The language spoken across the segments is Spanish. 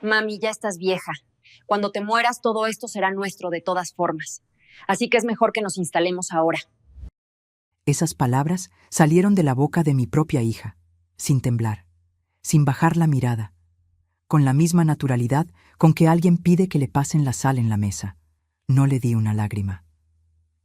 Mami, ya estás vieja. Cuando te mueras, todo esto será nuestro de todas formas. Así que es mejor que nos instalemos ahora. Esas palabras salieron de la boca de mi propia hija, sin temblar, sin bajar la mirada, con la misma naturalidad con que alguien pide que le pasen la sal en la mesa. No le di una lágrima.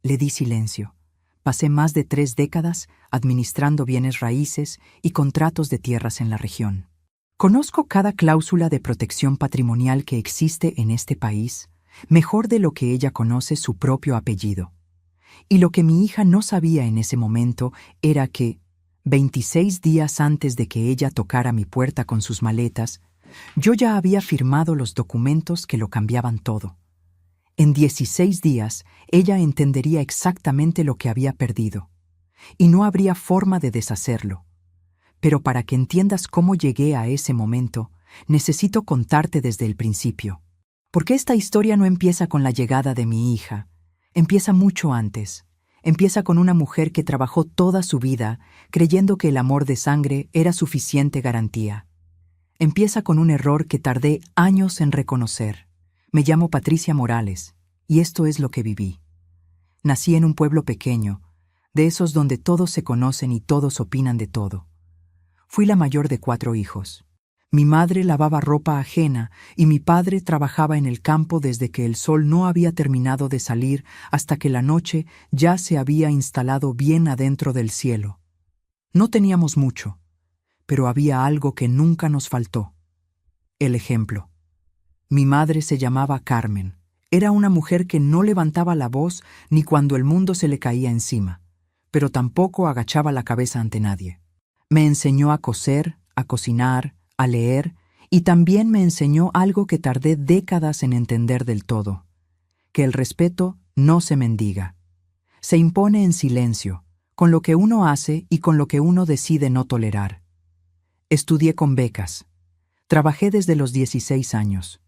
Le di silencio. Pasé más de 3 décadas administrando bienes raíces y contratos de tierras en la región. Conozco cada cláusula de protección patrimonial que existe en este país, mejor de lo que ella conoce su propio apellido. Y lo que mi hija no sabía en ese momento era que, 26 días antes de que ella tocara mi puerta con sus maletas, yo ya había firmado los documentos que lo cambiaban todo. En 16 días, ella entendería exactamente lo que había perdido, y no habría forma de deshacerlo. Pero para que entiendas cómo llegué a ese momento, necesito contarte desde el principio. Porque esta historia no empieza con la llegada de mi hija, empieza mucho antes. Empieza con una mujer que trabajó toda su vida creyendo que el amor de sangre era suficiente garantía. Empieza con un error que tardé años en reconocer. Me llamo Patricia Morales, y esto es lo que viví. Nací en un pueblo pequeño, de esos donde todos se conocen y todos opinan de todo. Fui la mayor de 4 hijos. Mi madre lavaba ropa ajena y mi padre trabajaba en el campo desde que el sol no había terminado de salir hasta que la noche ya se había instalado bien adentro del cielo. No teníamos mucho, pero había algo que nunca nos faltó: el ejemplo. Mi madre se llamaba Carmen. Era una mujer que no levantaba la voz ni cuando el mundo se le caía encima, pero tampoco agachaba la cabeza ante nadie. Me enseñó a coser, a cocinar, a leer, y también me enseñó algo que tardé décadas en entender del todo: que el respeto no se mendiga. Se impone en silencio, con lo que uno hace y con lo que uno decide no tolerar. Estudié con becas. Trabajé desde los 16 años.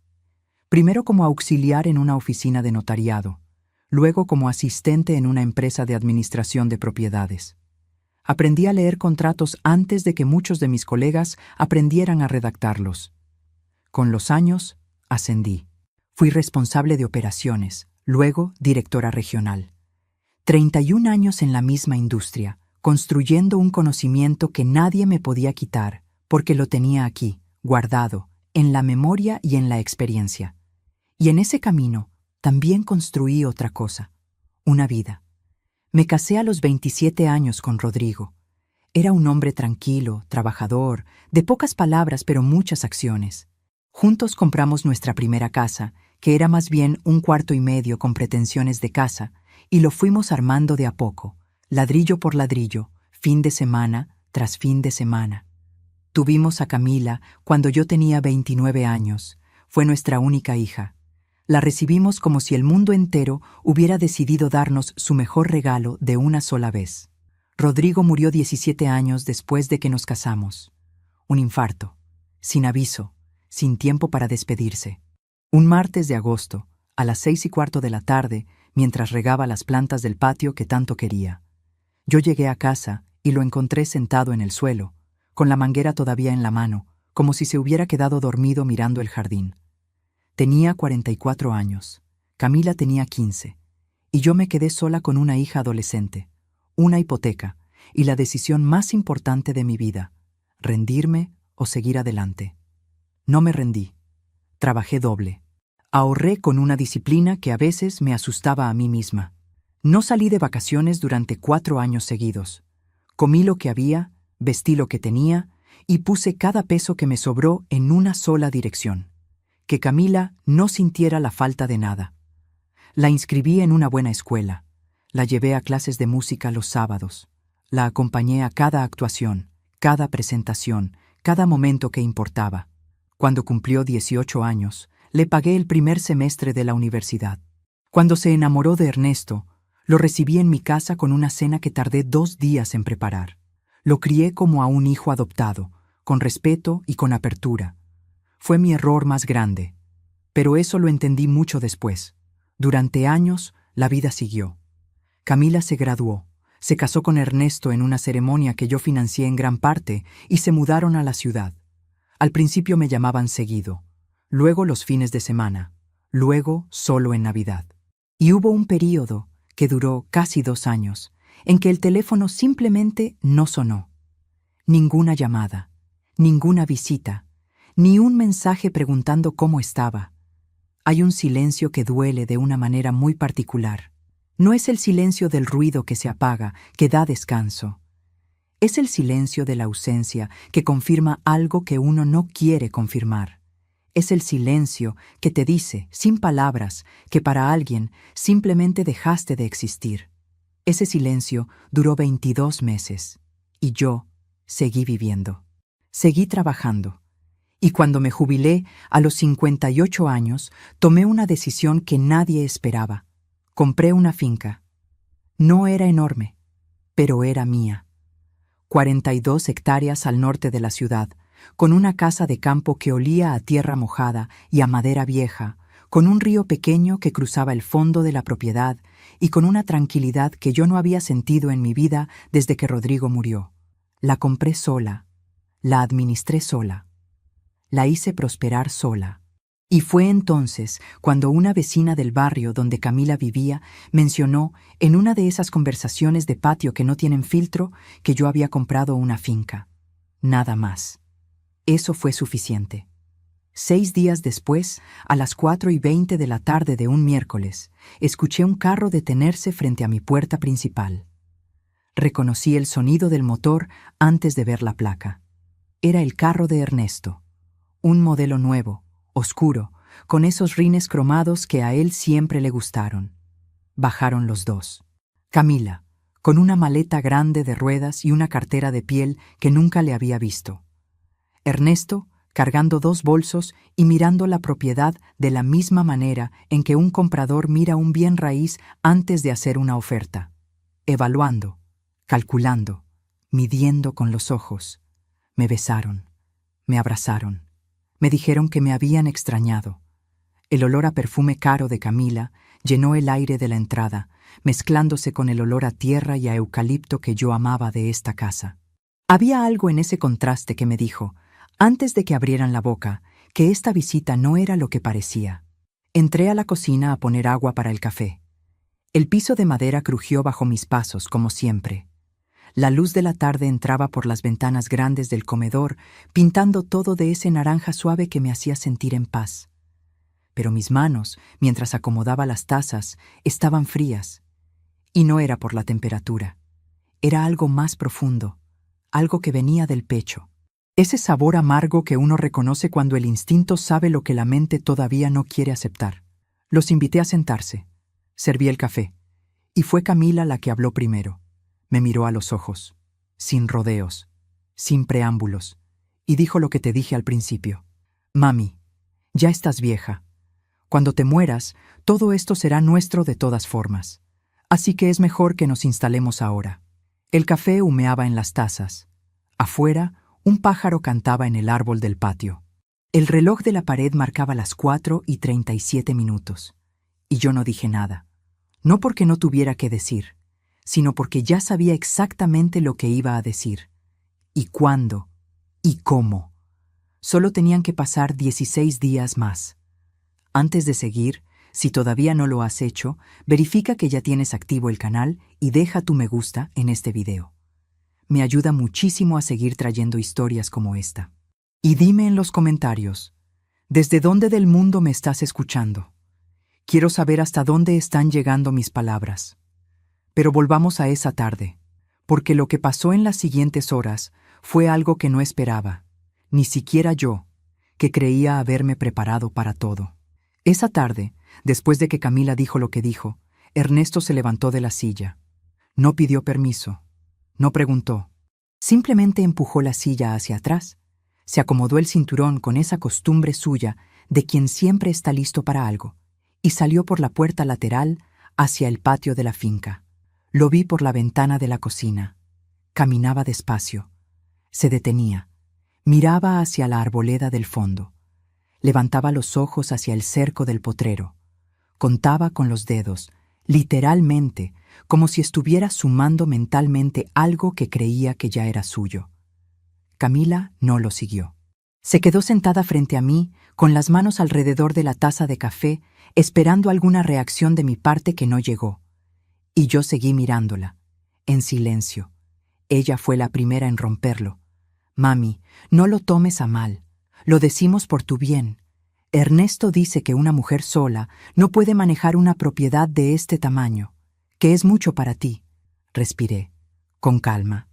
Primero como auxiliar en una oficina de notariado, luego como asistente en una empresa de administración de propiedades. Aprendí a leer contratos antes de que muchos de mis colegas aprendieran a redactarlos. Con los años, ascendí. Fui responsable de operaciones, luego directora regional. 31 años en la misma industria, construyendo un conocimiento que nadie me podía quitar, porque lo tenía aquí, guardado, en la memoria y en la experiencia. Y en ese camino también construí otra cosa: una vida. Me casé a los 27 años con Rodrigo. Era un hombre tranquilo, trabajador, de pocas palabras pero muchas acciones. Juntos compramos nuestra primera casa, que era más bien un cuarto y medio con pretensiones de casa, y lo fuimos armando de a poco, ladrillo por ladrillo, fin de semana tras fin de semana. Tuvimos a Camila cuando yo tenía 29 años. Fue nuestra única hija. La recibimos como si el mundo entero hubiera decidido darnos su mejor regalo de una sola vez. Rodrigo murió 17 años después de que nos casamos. Un infarto, sin aviso, sin tiempo para despedirse. Un martes de agosto, a las 6:15 de la tarde, mientras regaba las plantas del patio que tanto quería. Yo llegué a casa y lo encontré sentado en el suelo, con la manguera todavía en la mano, como si se hubiera quedado dormido mirando el jardín. Tenía 44 años, Camila tenía 15, y yo me quedé sola con una hija adolescente, una hipoteca y la decisión más importante de mi vida: rendirme o seguir adelante. No me rendí. Trabajé doble. Ahorré con una disciplina que a veces me asustaba a mí misma. No salí de vacaciones durante 4 años seguidos. Comí lo que había, vestí lo que tenía y puse cada peso que me sobró en una sola dirección: que Camila no sintiera la falta de nada. La inscribí en una buena escuela, la llevé a clases de música los sábados, la acompañé a cada actuación, cada presentación, cada momento que importaba. Cuando cumplió 18 años, le pagué el primer semestre de la universidad. Cuando se enamoró de Ernesto, lo recibí en mi casa con una cena que tardé 2 días en preparar. Lo crié como a un hijo adoptado, con respeto y con apertura. Fue mi error más grande, pero eso lo entendí mucho después. Durante años, la vida siguió. Camila se graduó, se casó con Ernesto en una ceremonia que yo financié en gran parte y se mudaron a la ciudad. Al principio me llamaban seguido, luego los fines de semana, luego solo en Navidad. Y hubo un período, que duró casi 2 años, en que el teléfono simplemente no sonó. Ninguna llamada, ninguna visita, ni un mensaje preguntando cómo estaba. Hay un silencio que duele de una manera muy particular. No es el silencio del ruido que se apaga, que da descanso. Es el silencio de la ausencia que confirma algo que uno no quiere confirmar. Es el silencio que te dice, sin palabras, que para alguien simplemente dejaste de existir. Ese silencio duró 22 meses, y yo seguí viviendo. Seguí trabajando. Y cuando me jubilé, a los 58 años, tomé una decisión que nadie esperaba. Compré una finca. No era enorme, pero era mía. 42 hectáreas al norte de la ciudad, con una casa de campo que olía a tierra mojada y a madera vieja, con un río pequeño que cruzaba el fondo de la propiedad y con una tranquilidad que yo no había sentido en mi vida desde que Rodrigo murió. La compré sola, la administré sola, la hice prosperar sola. Y fue entonces cuando una vecina del barrio donde Camila vivía mencionó, en una de esas conversaciones de patio que no tienen filtro, que yo había comprado una finca. Nada más. Eso fue suficiente. 6 días después, a las 4:20 de la tarde de un miércoles, escuché un carro detenerse frente a mi puerta principal. Reconocí el sonido del motor antes de ver la placa. Era el carro de Ernesto. Un modelo nuevo, oscuro, con esos rines cromados que a él siempre le gustaron. Bajaron los dos. Camila, con una maleta grande de ruedas y una cartera de piel que nunca le había visto. Ernesto, cargando 2 bolsos y mirando la propiedad de la misma manera en que un comprador mira un bien raíz antes de hacer una oferta. Evaluando, calculando, midiendo con los ojos. Me besaron, me abrazaron, me dijeron que me habían extrañado. El olor a perfume caro de Camila llenó el aire de la entrada, mezclándose con el olor a tierra y a eucalipto que yo amaba de esta casa. Había algo en ese contraste que me dijo, antes de que abrieran la boca, que esta visita no era lo que parecía. Entré a la cocina a poner agua para el café. El piso de madera crujió bajo mis pasos, como siempre. La luz de la tarde entraba por las ventanas grandes del comedor, pintando todo de ese naranja suave que me hacía sentir en paz. Pero mis manos, mientras acomodaba las tazas, estaban frías. Y no era por la temperatura. Era algo más profundo, algo que venía del pecho. Ese sabor amargo que uno reconoce cuando el instinto sabe lo que la mente todavía no quiere aceptar. Los invité a sentarse. Serví el café. Y fue Camila la que habló primero. Me miró a los ojos, sin rodeos, sin preámbulos, y dijo lo que te dije al principio. Mami, ya estás vieja. Cuando te mueras, todo esto será nuestro de todas formas. Así que es mejor que nos instalemos ahora. El café humeaba en las tazas. Afuera, un pájaro cantaba en el árbol del patio. El reloj de la pared marcaba las 4:37. Y yo no dije nada. No porque no tuviera que decir, sino porque ya sabía exactamente lo que iba a decir. Y cuándo. Y cómo. Solo tenían que pasar 16 días más. Antes de seguir, si todavía no lo has hecho, verifica que ya tienes activo el canal y deja tu me gusta en este video. Me ayuda muchísimo a seguir trayendo historias como esta. Y dime en los comentarios, ¿desde dónde del mundo me estás escuchando? Quiero saber hasta dónde están llegando mis palabras. Pero volvamos a esa tarde, porque lo que pasó en las siguientes horas fue algo que no esperaba, ni siquiera yo, que creía haberme preparado para todo. Esa tarde, después de que Camila dijo lo que dijo, Ernesto se levantó de la silla. No pidió permiso. No preguntó. Simplemente empujó la silla hacia atrás, se acomodó el cinturón con esa costumbre suya de quien siempre está listo para algo, y salió por la puerta lateral hacia el patio de la finca. Lo vi por la ventana de la cocina. Caminaba despacio. Se detenía. Miraba hacia la arboleda del fondo. Levantaba los ojos hacia el cerco del potrero. Contaba con los dedos, literalmente, como si estuviera sumando mentalmente algo que creía que ya era suyo. Camila no lo siguió. Se quedó sentada frente a mí, con las manos alrededor de la taza de café, esperando alguna reacción de mi parte que no llegó. Y yo seguí mirándola, en silencio. Ella fue la primera en romperlo. Mami, no lo tomes a mal. Lo decimos por tu bien. Ernesto dice que una mujer sola no puede manejar una propiedad de este tamaño, que es mucho para ti. Respiré, con calma.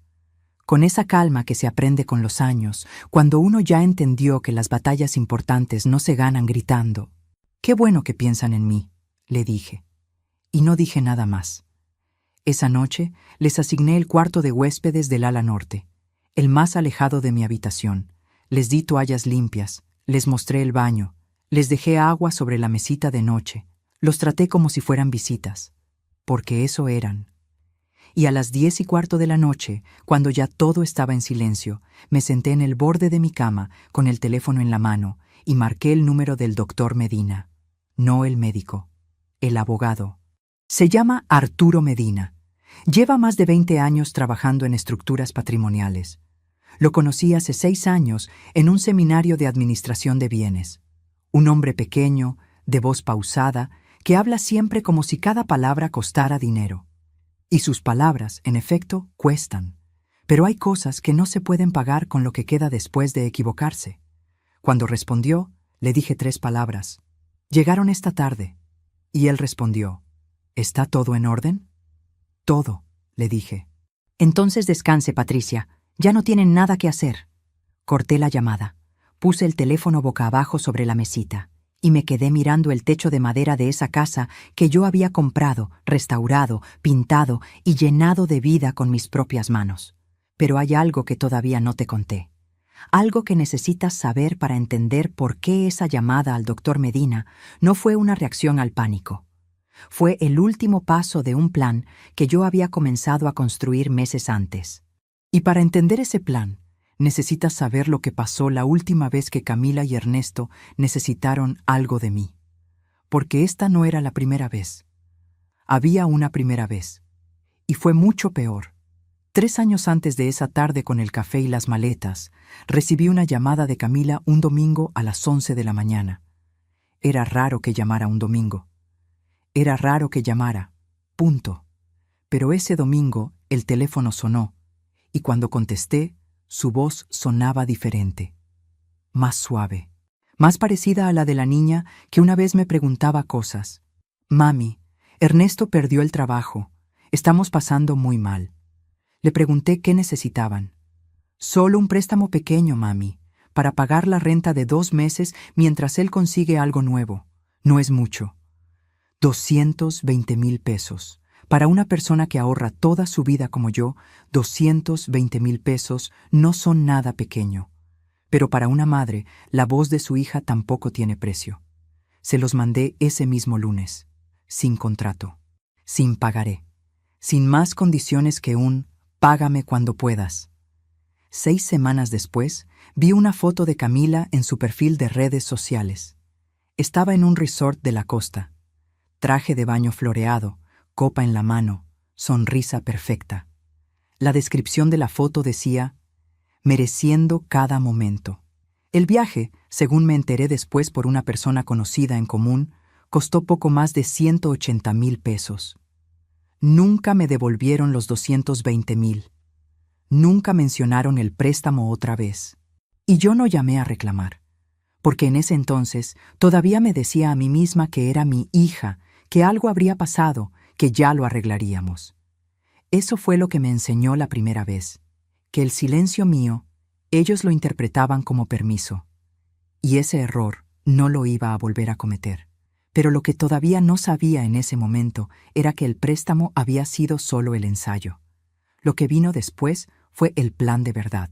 Con esa calma que se aprende con los años, cuando uno ya entendió que las batallas importantes no se ganan gritando. Qué bueno que piensan en mí, le dije. Y no dije nada más. Esa noche les asigné el cuarto de huéspedes del ala norte, el más alejado de mi habitación. Les di toallas limpias, les mostré el baño, les dejé agua sobre la mesita de noche, los traté como si fueran visitas, porque eso eran. Y a las 10:15 de la noche, cuando ya todo estaba en silencio, me senté en el borde de mi cama con el teléfono en la mano y marqué el número del doctor Medina. No el médico, el abogado. Se llama Arturo Medina. Lleva más de 20 años trabajando en estructuras patrimoniales. Lo conocí hace 6 años en un seminario de administración de bienes. Un hombre pequeño, de voz pausada, que habla siempre como si cada palabra costara dinero. Y sus palabras, en efecto, cuestan. Pero hay cosas que no se pueden pagar con lo que queda después de equivocarse. Cuando respondió, le dije 3 palabras. Llegaron esta tarde. Y él respondió, ¿está todo en orden? Todo, le dije. Entonces descanse, Patricia. Ya no tienen nada que hacer. Corté la llamada. Puse el teléfono boca abajo sobre la mesita y me quedé mirando el techo de madera de esa casa que yo había comprado, restaurado, pintado y llenado de vida con mis propias manos. Pero hay algo que todavía no te conté. Algo que necesitas saber para entender por qué esa llamada al doctor Medina no fue una reacción al pánico. Fue el último paso de un plan que yo había comenzado a construir meses antes. Y para entender ese plan, necesitas saber lo que pasó la última vez que Camila y Ernesto necesitaron algo de mí. Porque esta no era la primera vez. Había una primera vez. Y fue mucho peor. 3 años antes de esa tarde con el café y las maletas, recibí una llamada de Camila un domingo a las 11 de la mañana. Era raro que llamara un domingo. Era raro que llamara. Punto. Pero ese domingo el teléfono sonó, y cuando contesté, su voz sonaba diferente. Más suave. Más parecida a la de la niña que una vez me preguntaba cosas. Mami, Ernesto perdió el trabajo. Estamos pasando muy mal. Le pregunté qué necesitaban. Solo un préstamo pequeño, mami, para pagar la renta de 2 meses mientras él consigue algo nuevo. No es mucho. 220,000 pesos. Para una persona que ahorra toda su vida como yo, 220,000 pesos no son nada pequeño. Pero para una madre, la voz de su hija tampoco tiene precio. Se los mandé ese mismo lunes, sin contrato, sin pagaré, sin más condiciones que un «págame cuando puedas». 6 semanas después, vi una foto de Camila en su perfil de redes sociales. Estaba en un resort de la costa. Traje de baño floreado, copa en la mano, sonrisa perfecta. La descripción de la foto decía, mereciendo cada momento. El viaje, según me enteré después por una persona conocida en común, costó poco más de 180,000 pesos. Nunca me devolvieron los 220,000. Nunca mencionaron el préstamo otra vez. Y yo no llamé a reclamar, porque en ese entonces todavía me decía a mí misma que era mi hija, que algo habría pasado, que ya lo arreglaríamos. Eso fue lo que me enseñó la primera vez, que el silencio mío, ellos lo interpretaban como permiso. Y ese error no lo iba a volver a cometer. Pero lo que todavía no sabía en ese momento era que el préstamo había sido solo el ensayo. Lo que vino después fue el plan de verdad.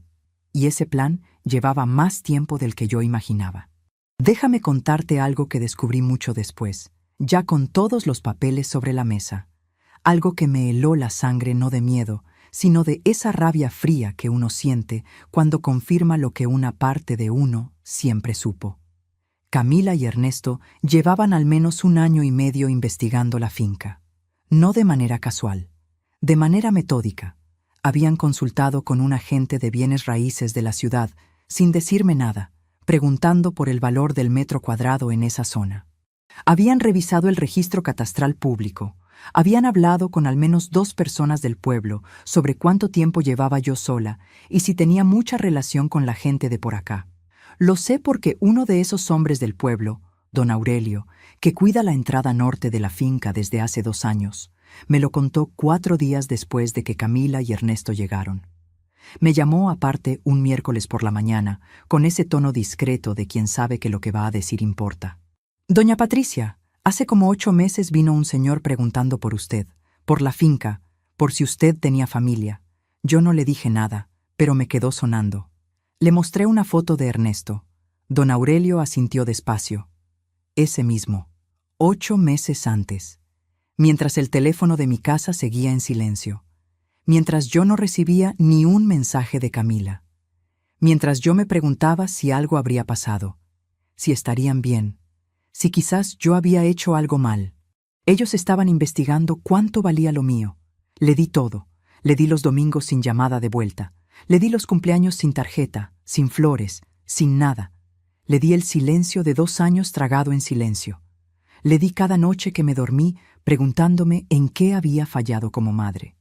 Y ese plan llevaba más tiempo del que yo imaginaba. Déjame contarte algo que descubrí mucho después, ya con todos los papeles sobre la mesa. Algo que me heló la sangre no de miedo, sino de esa rabia fría que uno siente cuando confirma lo que una parte de uno siempre supo. Camila y Ernesto llevaban al menos 1 año y medio investigando la finca. No de manera casual, de manera metódica. Habían consultado con un agente de bienes raíces de la ciudad, sin decirme nada, preguntando por el valor del metro cuadrado en esa zona. Habían revisado el registro catastral público. Habían hablado con al menos 2 personas del pueblo sobre cuánto tiempo llevaba yo sola y si tenía mucha relación con la gente de por acá. Lo sé porque uno de esos hombres del pueblo, don Aurelio, que cuida la entrada norte de la finca desde hace 2 años, me lo contó 4 días después de que Camila y Ernesto llegaron. Me llamó aparte un miércoles por la mañana, con ese tono discreto de quien sabe que lo que va a decir importa. Doña Patricia, hace como 8 meses vino un señor preguntando por usted, por la finca, por si usted tenía familia. Yo no le dije nada, pero me quedó sonando. Le mostré una foto de Ernesto. Don Aurelio asintió despacio. Ese mismo, 8 meses antes, mientras el teléfono de mi casa seguía en silencio, mientras yo no recibía ni un mensaje de Camila, mientras yo me preguntaba si algo habría pasado, si estarían bien, si quizás yo había hecho algo mal. Ellos estaban investigando cuánto valía lo mío. Le di todo. Le di los domingos sin llamada de vuelta. Le di los cumpleaños sin tarjeta, sin flores, sin nada. Le di el silencio de 2 años tragado en silencio. Le di cada noche que me dormí preguntándome en qué había fallado como madre.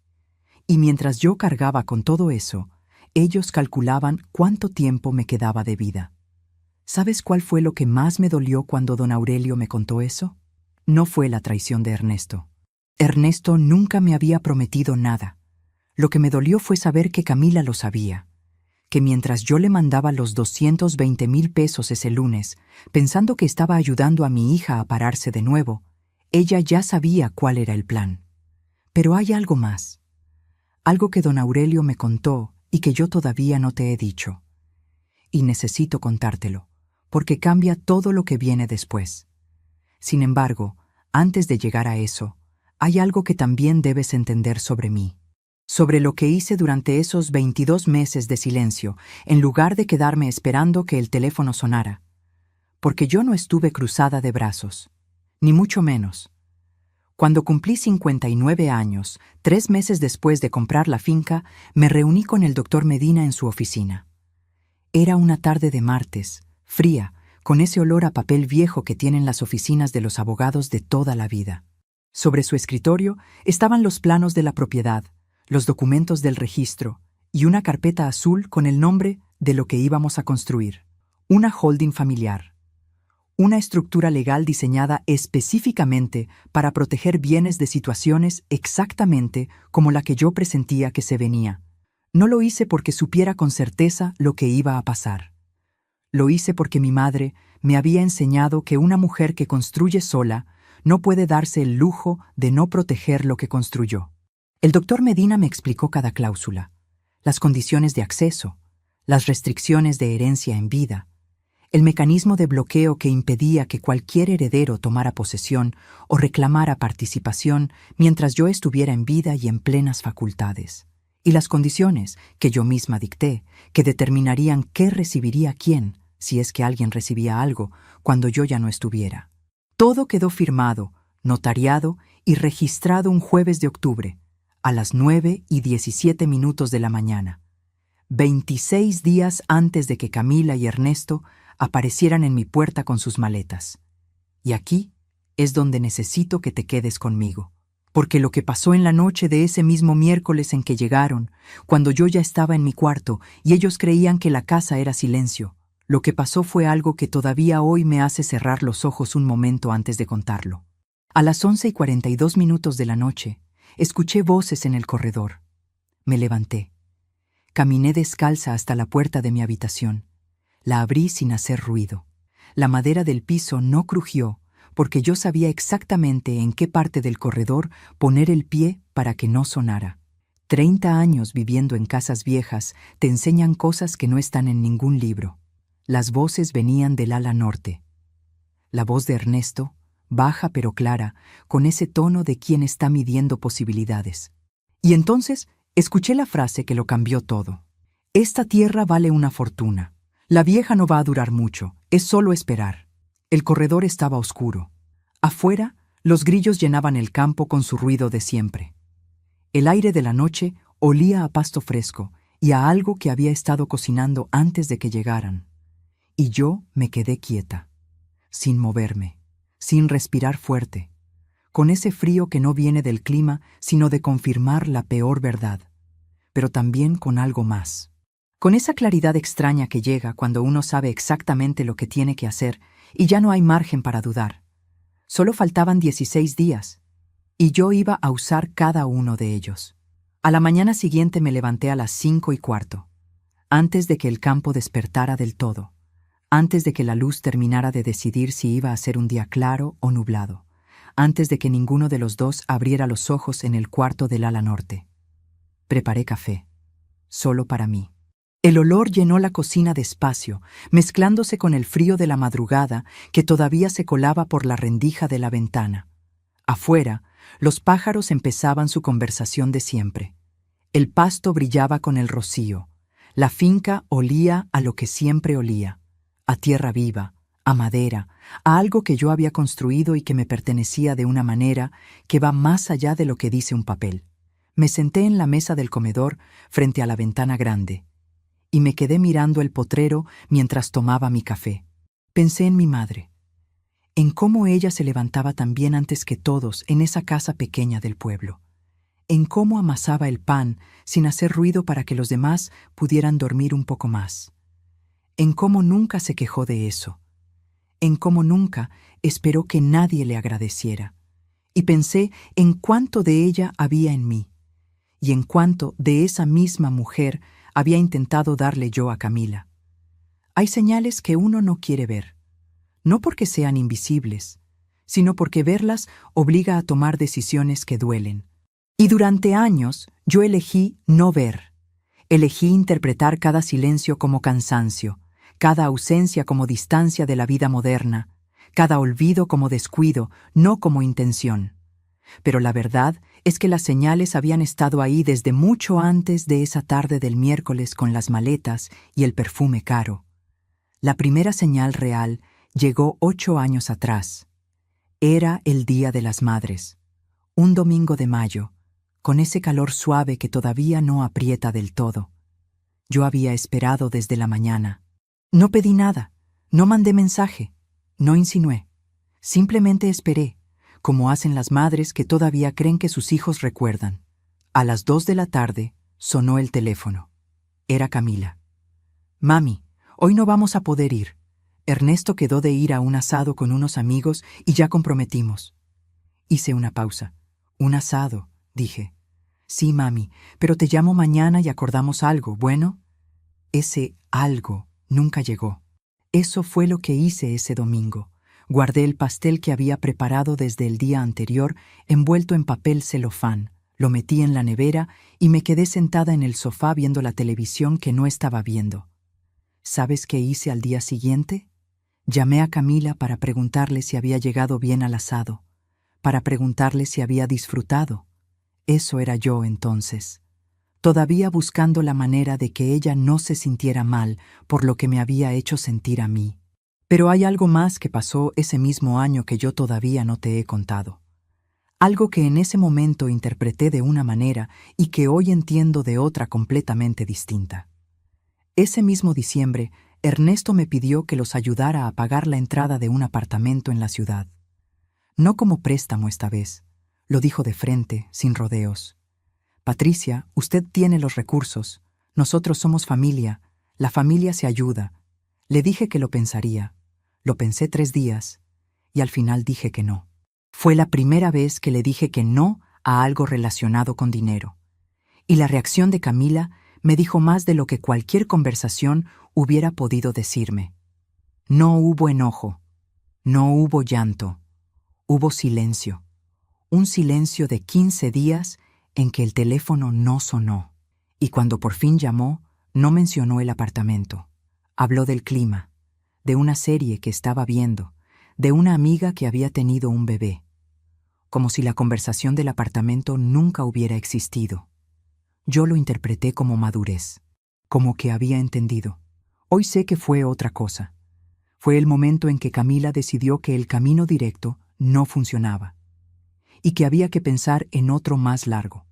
Y mientras yo cargaba con todo eso, ellos calculaban cuánto tiempo me quedaba de vida. ¿Sabes cuál fue lo que más me dolió cuando don Aurelio me contó eso? No fue la traición de Ernesto. Ernesto nunca me había prometido nada. Lo que me dolió fue saber que Camila lo sabía, que mientras yo le mandaba los 220,000 pesos ese lunes, pensando que estaba ayudando a mi hija a pararse de nuevo, ella ya sabía cuál era el plan. Pero hay algo más. Algo que don Aurelio me contó y que yo todavía no te he dicho. Y necesito contártelo, porque cambia todo lo que viene después. Sin embargo, antes de llegar a eso, hay algo que también debes entender sobre mí, sobre lo que hice durante esos 22 meses de silencio, en lugar de quedarme esperando que el teléfono sonara. Porque yo no estuve cruzada de brazos, ni mucho menos. Cuando cumplí 59 años, 3 meses después de comprar la finca, me reuní con el doctor Medina en su oficina. Era una tarde de martes, fría, con ese olor a papel viejo que tienen las oficinas de los abogados de toda la vida. Sobre su escritorio estaban los planos de la propiedad, los documentos del registro y una carpeta azul con el nombre de lo que íbamos a construir. Una holding familiar. Una estructura legal diseñada específicamente para proteger bienes de situaciones exactamente como la que yo presentía que se venía. No lo hice porque supiera con certeza lo que iba a pasar. Lo hice porque mi madre me había enseñado que una mujer que construye sola no puede darse el lujo de no proteger lo que construyó. El doctor Medina me explicó cada cláusula, las condiciones de acceso, las restricciones de herencia en vida, el mecanismo de bloqueo que impedía que cualquier heredero tomara posesión o reclamara participación mientras yo estuviera en vida y en plenas facultades, y las condiciones que yo misma dicté, que determinarían qué recibiría quién, si es que alguien recibía algo, cuando yo ya no estuviera. Todo quedó firmado, notariado y registrado un jueves de octubre, a las 9:17 de la mañana, 26 días antes de que Camila y Ernesto aparecieran en mi puerta con sus maletas. Y aquí es donde necesito que te quedes conmigo, porque lo que pasó en la noche de ese mismo miércoles en que llegaron, cuando yo ya estaba en mi cuarto y ellos creían que la casa era silencio, lo que pasó fue algo que todavía hoy me hace cerrar los ojos un momento antes de contarlo. A las 11:42 de la noche, escuché voces en el corredor. Me levanté. Caminé descalza hasta la puerta de mi habitación. La abrí sin hacer ruido. La madera del piso no crujió, porque yo sabía exactamente en qué parte del corredor poner el pie para que no sonara. 30 años viviendo en casas viejas te enseñan cosas que no están en ningún libro. Las voces venían del ala norte. La voz de Ernesto, baja pero clara, con ese tono de quien está midiendo posibilidades. Y entonces escuché la frase que lo cambió todo. Esta tierra vale una fortuna. La vieja no va a durar mucho, es solo esperar. El corredor estaba oscuro. Afuera, los grillos llenaban el campo con su ruido de siempre. El aire de la noche olía a pasto fresco y a algo que había estado cocinando antes de que llegaran. Y yo me quedé quieta, sin moverme, sin respirar fuerte, con ese frío que no viene del clima, sino de confirmar la peor verdad, pero también con algo más. Con esa claridad extraña que llega cuando uno sabe exactamente lo que tiene que hacer y ya no hay margen para dudar. Solo faltaban 16 días, y yo iba a usar cada uno de ellos. A la mañana siguiente me levanté a las 5:15, antes de que el campo despertara del todo, antes de que la luz terminara de decidir si iba a ser un día claro o nublado, antes de que ninguno de los dos abriera los ojos en el cuarto del ala norte. Preparé café, solo para mí. El olor llenó la cocina despacio, mezclándose con el frío de la madrugada que todavía se colaba por la rendija de la ventana. Afuera, los pájaros empezaban su conversación de siempre. El pasto brillaba con el rocío. La finca olía a lo que siempre olía, a tierra viva, a madera, a algo que yo había construido y que me pertenecía de una manera que va más allá de lo que dice un papel. Me senté en la mesa del comedor frente a la ventana grande y me quedé mirando el potrero mientras tomaba mi café. Pensé en mi madre, en cómo ella se levantaba también antes que todos en esa casa pequeña del pueblo, en cómo amasaba el pan sin hacer ruido para que los demás pudieran dormir un poco más, en cómo nunca se quejó de eso, en cómo nunca esperó que nadie le agradeciera, y pensé en cuánto de ella había en mí, y en cuánto de esa misma mujer había intentado darle yo a Camila. Hay señales que uno no quiere ver, no porque sean invisibles, sino porque verlas obliga a tomar decisiones que duelen. Y durante años yo elegí no ver. Elegí interpretar cada silencio como cansancio, cada ausencia como distancia de la vida moderna, cada olvido como descuido, no como intención. Pero la verdad es que las señales habían estado ahí desde mucho antes de esa tarde del miércoles con las maletas y el perfume caro. La primera señal real llegó 8 años atrás. Era el Día de las Madres, un domingo de mayo, con ese calor suave que todavía no aprieta del todo. Yo había esperado desde la mañana. No pedí nada, no mandé mensaje, no insinué. Simplemente esperé, como hacen las madres que todavía creen que sus hijos recuerdan. A las 2 de la tarde sonó el teléfono. Era Camila. «Mami, hoy no vamos a poder ir. Ernesto quedó de ir a un asado con unos amigos y ya comprometimos». Hice una pausa. «¿Un asado?», dije. «Sí, mami, pero te llamo mañana y acordamos algo, ¿bueno?». Ese algo nunca llegó. Eso fue lo que hice ese domingo. Guardé el pastel que había preparado desde el día anterior, envuelto en papel celofán. Lo metí en la nevera y me quedé sentada en el sofá viendo la televisión que no estaba viendo. ¿Sabes qué hice al día siguiente? Llamé a Camila para preguntarle si había llegado bien al asado, para preguntarle si había disfrutado. Eso era yo entonces, todavía buscando la manera de que ella no se sintiera mal por lo que me había hecho sentir a mí. Pero hay algo más que pasó ese mismo año que yo todavía no te he contado. Algo que en ese momento interpreté de una manera y que hoy entiendo de otra completamente distinta. Ese mismo diciembre, Ernesto me pidió que los ayudara a pagar la entrada de un apartamento en la ciudad. No como préstamo esta vez, lo dijo de frente, sin rodeos. «Patricia, usted tiene los recursos. Nosotros somos familia. La familia se ayuda». Le dije que lo pensaría. Lo pensé 3 días y al final dije que no. Fue la primera vez que le dije que no a algo relacionado con dinero. Y la reacción de Camila me dijo más de lo que cualquier conversación hubiera podido decirme. No hubo enojo, no hubo llanto, hubo silencio. Un silencio de 15 días en que el teléfono no sonó. Y cuando por fin llamó, no mencionó el apartamento. Habló del clima, de una serie que estaba viendo, de una amiga que había tenido un bebé. Como si la conversación del apartamento nunca hubiera existido. Yo lo interpreté como madurez, como que había entendido. Hoy sé que fue otra cosa. Fue el momento en que Camila decidió que el camino directo no funcionaba y que había que pensar en otro más largo.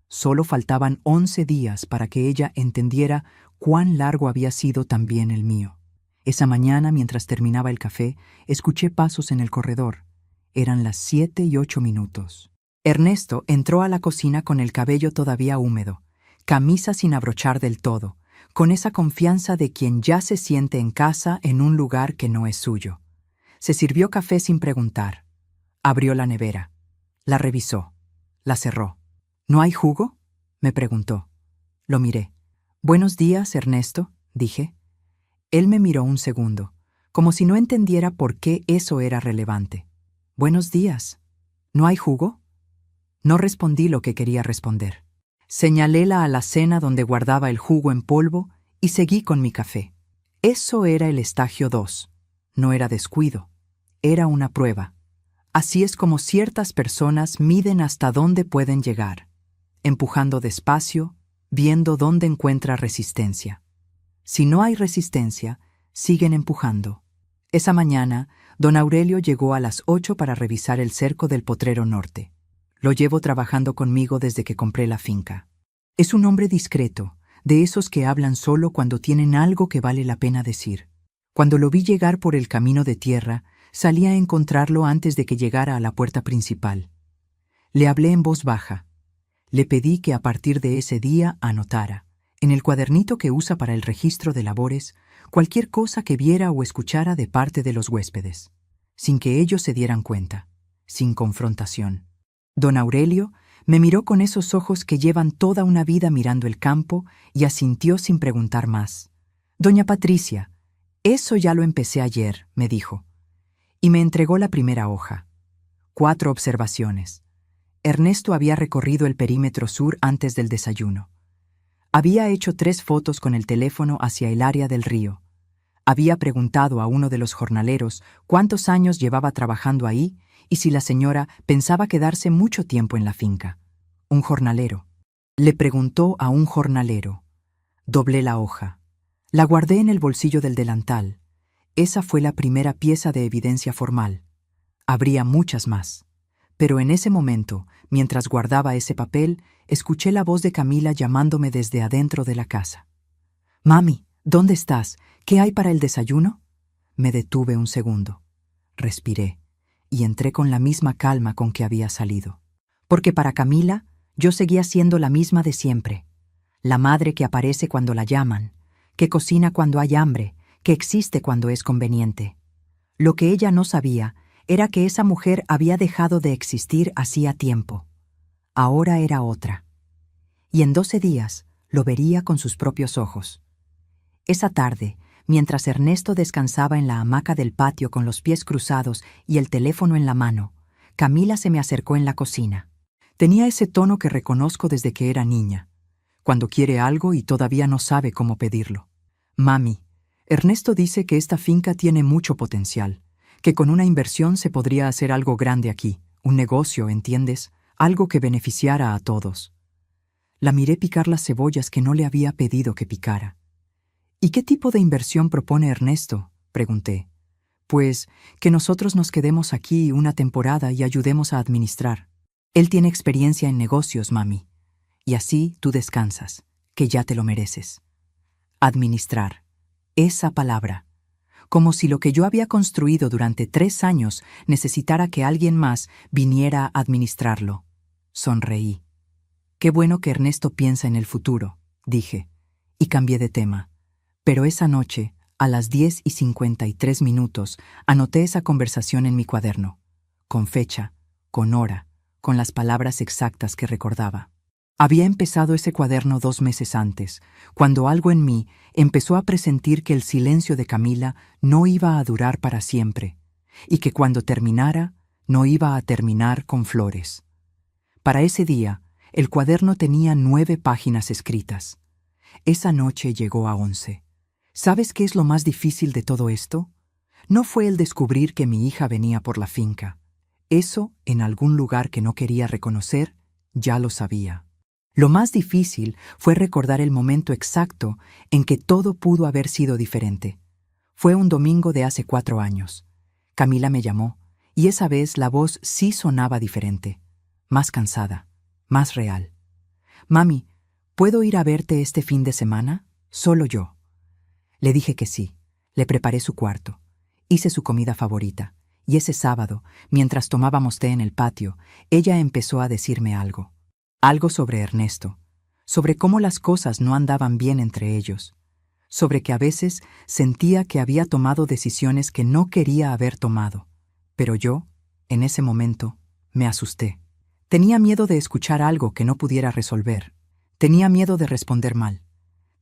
Solo faltaban 11 días para que ella entendiera cuán largo había sido también el mío. Esa mañana, mientras terminaba el café, escuché pasos en el corredor. Eran las 7:08. Ernesto entró a la cocina con el cabello todavía húmedo, camisa sin abrochar del todo, con esa confianza de quien ya se siente en casa en un lugar que no es suyo. Se sirvió café sin preguntar. Abrió la nevera. La revisó. La cerró. ¿No hay jugo?, me preguntó. Lo miré. «Buenos días, Ernesto», dije. Él me miró un segundo, como si no entendiera por qué eso era relevante. «Buenos días. ¿No hay jugo?». No respondí lo que quería responder. Señalé la alacena donde guardaba el jugo en polvo y seguí con mi café. Eso era el Estágio 2. No era descuido. Era una prueba. Así es como ciertas personas miden hasta dónde pueden llegar, empujando despacio, viendo dónde encuentra resistencia. Si no hay resistencia, siguen empujando. Esa mañana, don Aurelio llegó a las 8 para revisar el cerco del Potrero Norte. Lo llevo trabajando conmigo desde que compré la finca. Es un hombre discreto, de esos que hablan solo cuando tienen algo que vale la pena decir. Cuando lo vi llegar por el camino de tierra, salí a encontrarlo antes de que llegara a la puerta principal. Le hablé en voz baja. Le pedí que a partir de ese día anotara, en el cuadernito que usa para el registro de labores, cualquier cosa que viera o escuchara de parte de los huéspedes, sin que ellos se dieran cuenta, sin confrontación. Don Aurelio me miró con esos ojos que llevan toda una vida mirando el campo y asintió sin preguntar más. «Doña Patricia, eso ya lo empecé ayer», me dijo. Y me entregó la primera hoja. 4 observaciones. Ernesto había recorrido el perímetro sur antes del desayuno. Había hecho 3 fotos con el teléfono hacia el área del río. Había preguntado a uno de los jornaleros cuántos años llevaba trabajando ahí y si la señora pensaba quedarse mucho tiempo en la finca. Un jornalero. Le preguntó a un jornalero. Doblé la hoja. La guardé en el bolsillo del delantal. Esa fue la primera pieza de evidencia formal. Habría muchas más. Pero en ese momento, mientras guardaba ese papel, escuché la voz de Camila llamándome desde adentro de la casa. «Mami, ¿dónde estás? ¿Qué hay para el desayuno?». Me detuve un segundo. Respiré y entré con la misma calma con que había salido. Porque para Camila, yo seguía siendo la misma de siempre. La madre que aparece cuando la llaman, que cocina cuando hay hambre, que existe cuando es conveniente. Lo que ella no sabía era que esa mujer había dejado de existir hacía tiempo. Ahora era otra. Y en 12 días lo vería con sus propios ojos. Esa tarde, mientras Ernesto descansaba en la hamaca del patio con los pies cruzados y el teléfono en la mano, Camila se me acercó en la cocina. Tenía ese tono que reconozco desde que era niña, cuando quiere algo y todavía no sabe cómo pedirlo. «Mami, Ernesto dice que esta finca tiene mucho potencial, que con una inversión se podría hacer algo grande aquí, un negocio, ¿entiendes? Algo que beneficiara a todos». La miré picar las cebollas que no le había pedido que picara. «¿Y qué tipo de inversión propone Ernesto?», pregunté. «Pues que nosotros nos quedemos aquí una temporada y ayudemos a administrar. Él tiene experiencia en negocios, mami. Y así tú descansas, que ya te lo mereces». Administrar. Esa palabra. Como si lo que yo había construido durante 3 años necesitara que alguien más viniera a administrarlo. Sonreí. «Qué bueno que Ernesto piensa en el futuro», dije, y cambié de tema. Pero esa noche, a las 10:53, anoté esa conversación en mi cuaderno, con fecha, con hora, con las palabras exactas que recordaba. Había empezado ese cuaderno 2 meses antes, cuando algo en mí empezó a presentir que el silencio de Camila no iba a durar para siempre, y que cuando terminara, no iba a terminar con flores. Para ese día, el cuaderno tenía 9 páginas escritas. Esa noche llegó a 11. ¿Sabes qué es lo más difícil de todo esto? No fue el descubrir que mi hija venía por la finca. Eso, en algún lugar que no quería reconocer, ya lo sabía. Lo más difícil fue recordar el momento exacto en que todo pudo haber sido diferente. Fue un domingo de hace 4 años. Camila me llamó, y esa vez la voz sí sonaba diferente, más cansada, más real. «Mami, ¿puedo ir a verte este fin de semana? Solo yo». Le dije que sí. Le preparé su cuarto. Hice su comida favorita. Y ese sábado, mientras tomábamos té en el patio, ella empezó a decirme algo. Algo sobre Ernesto. Sobre cómo las cosas no andaban bien entre ellos. Sobre que a veces sentía que había tomado decisiones que no quería haber tomado. Pero yo, en ese momento, me asusté. Tenía miedo de escuchar algo que no pudiera resolver. Tenía miedo de responder mal.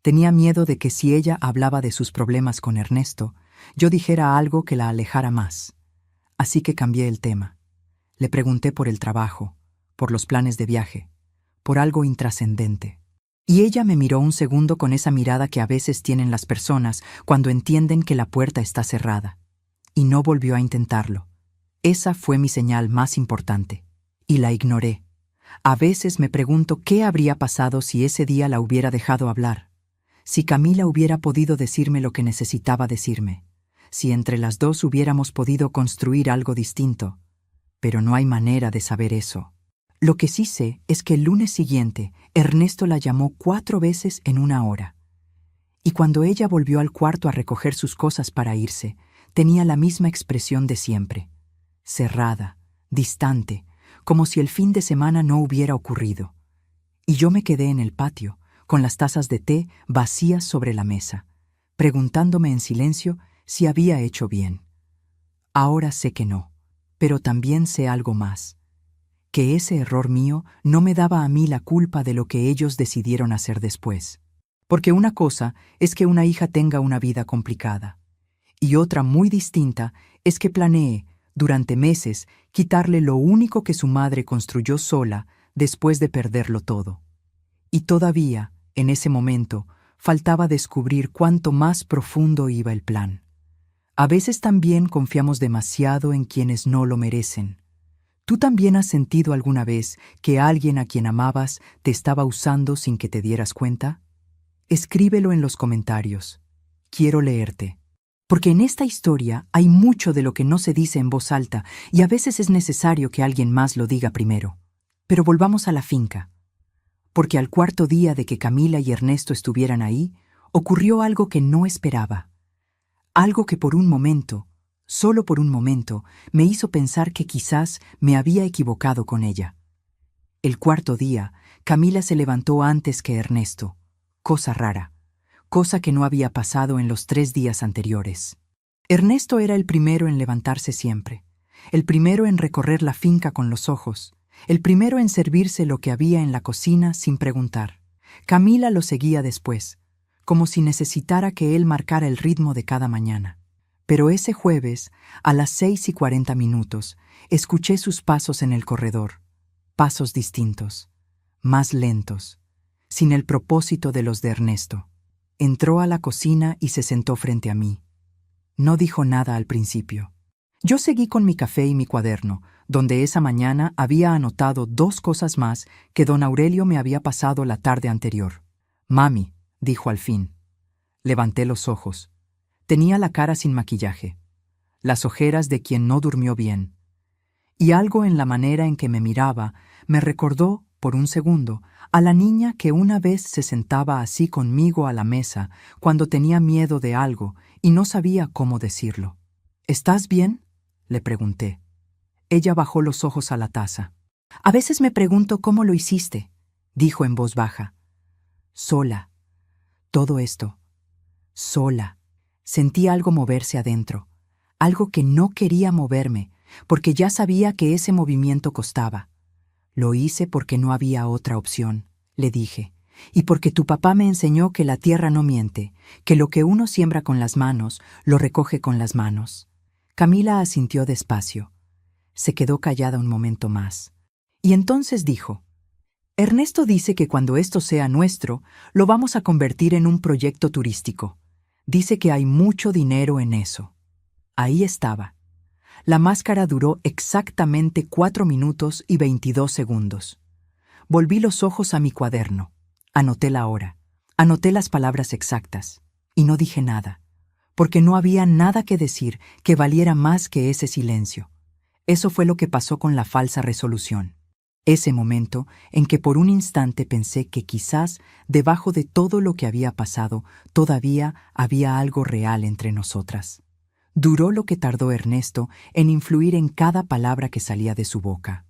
Tenía miedo de que si ella hablaba de sus problemas con Ernesto, yo dijera algo que la alejara más. Así que cambié el tema. Le pregunté por el trabajo, por los planes de viaje, por algo intrascendente. Y ella me miró un segundo con esa mirada que a veces tienen las personas cuando entienden que la puerta está cerrada. Y no volvió a intentarlo. Esa fue mi señal más importante. Y la ignoré. A veces me pregunto qué habría pasado si ese día la hubiera dejado hablar. Si Camila hubiera podido decirme lo que necesitaba decirme. Si entre las dos hubiéramos podido construir algo distinto. Pero no hay manera de saber eso. Lo que sí sé es que el lunes siguiente, Ernesto la llamó 4 veces en 1 hora. Y cuando ella volvió al cuarto a recoger sus cosas para irse, tenía la misma expresión de siempre. Cerrada, distante, como si el fin de semana no hubiera ocurrido. Y yo me quedé en el patio, con las tazas de té vacías sobre la mesa, preguntándome en silencio si había hecho bien. Ahora sé que no, pero también sé algo más, que ese error mío no me daba a mí la culpa de lo que ellos decidieron hacer después. Porque una cosa es que una hija tenga una vida complicada, y otra muy distinta es que planee, durante meses, quitarle lo único que su madre construyó sola después de perderlo todo. Y todavía, en ese momento, faltaba descubrir cuánto más profundo iba el plan. A veces también confiamos demasiado en quienes no lo merecen. ¿Tú también has sentido alguna vez que alguien a quien amabas te estaba usando sin que te dieras cuenta? Escríbelo en los comentarios. Quiero leerte. Porque en esta historia hay mucho de lo que no se dice en voz alta y a veces es necesario que alguien más lo diga primero. Pero volvamos a la finca. Porque al 4.º día de que Camila y Ernesto estuvieran ahí, ocurrió algo que no esperaba. Algo que por un momento, solo por un momento, me hizo pensar que quizás me había equivocado con ella. El 4.º día, Camila se levantó antes que Ernesto. Cosa rara. Cosa que no había pasado en los 3 días anteriores. Ernesto era el primero en levantarse siempre, el primero en recorrer la finca con los ojos, el primero en servirse lo que había en la cocina sin preguntar. Camila lo seguía después, como si necesitara que él marcara el ritmo de cada mañana. Pero ese jueves, a las 6:40, escuché sus pasos en el corredor, pasos distintos, más lentos, sin el propósito de los de Ernesto. Entró a la cocina y se sentó frente a mí. No dijo nada al principio. Yo seguí con mi café y mi cuaderno, donde esa mañana había anotado 2 cosas más que don Aurelio me había pasado la tarde anterior. «Mami», dijo al fin. Levanté los ojos. Tenía la cara sin maquillaje, las ojeras de quien no durmió bien. Y algo en la manera en que me miraba me recordó, por un segundo, a la niña que una vez se sentaba así conmigo a la mesa cuando tenía miedo de algo y no sabía cómo decirlo. «¿Estás bien?», le pregunté. Ella bajó los ojos a la taza. «A veces me pregunto cómo lo hiciste», dijo en voz baja. «Sola. Todo esto. Sola». Sentí algo moverse adentro, algo que no quería moverme, porque ya sabía que ese movimiento costaba. «Lo hice porque no había otra opción», le dije, «y porque tu papá me enseñó que la tierra no miente, que lo que uno siembra con las manos, lo recoge con las manos». Camila asintió despacio. Se quedó callada un momento más. Y entonces dijo, «Ernesto dice que cuando esto sea nuestro, lo vamos a convertir en un proyecto turístico. Dice que hay mucho dinero en eso». Ahí estaba. La máscara duró exactamente 4 minutos y 22 segundos. Volví los ojos a mi cuaderno. Anoté la hora. Anoté las palabras exactas. Y no dije nada, porque no había nada que decir que valiera más que ese silencio. Eso fue lo que pasó con la falsa resolución. Ese momento en que por un instante pensé que quizás debajo de todo lo que había pasado todavía había algo real entre nosotras. Duró lo que tardó Ernesto en influir en cada palabra que salía de su boca.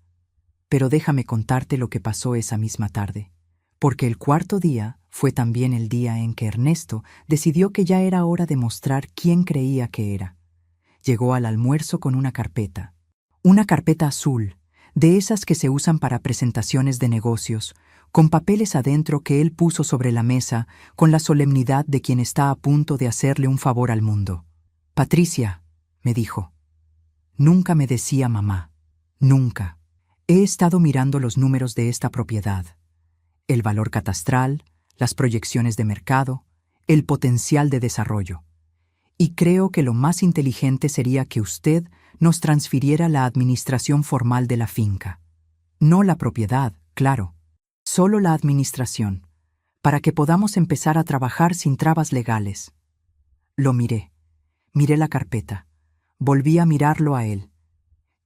Pero déjame contarte lo que pasó esa misma tarde, porque el cuarto día fue también el día en que Ernesto decidió que ya era hora de mostrar quién creía que era. Llegó al almuerzo con una carpeta azul, de esas que se usan para presentaciones de negocios, con papeles adentro que él puso sobre la mesa con la solemnidad de quien está a punto de hacerle un favor al mundo. Patricia, me dijo. Nunca me decía mamá, nunca. He estado mirando los números de esta propiedad, el valor catastral, las proyecciones de mercado, el potencial de desarrollo. Y creo que lo más inteligente sería que usted nos transfiriera la administración formal de la finca. No la propiedad, claro, solo la administración, para que podamos empezar a trabajar sin trabas legales. Lo miré la carpeta, volví a mirarlo a él.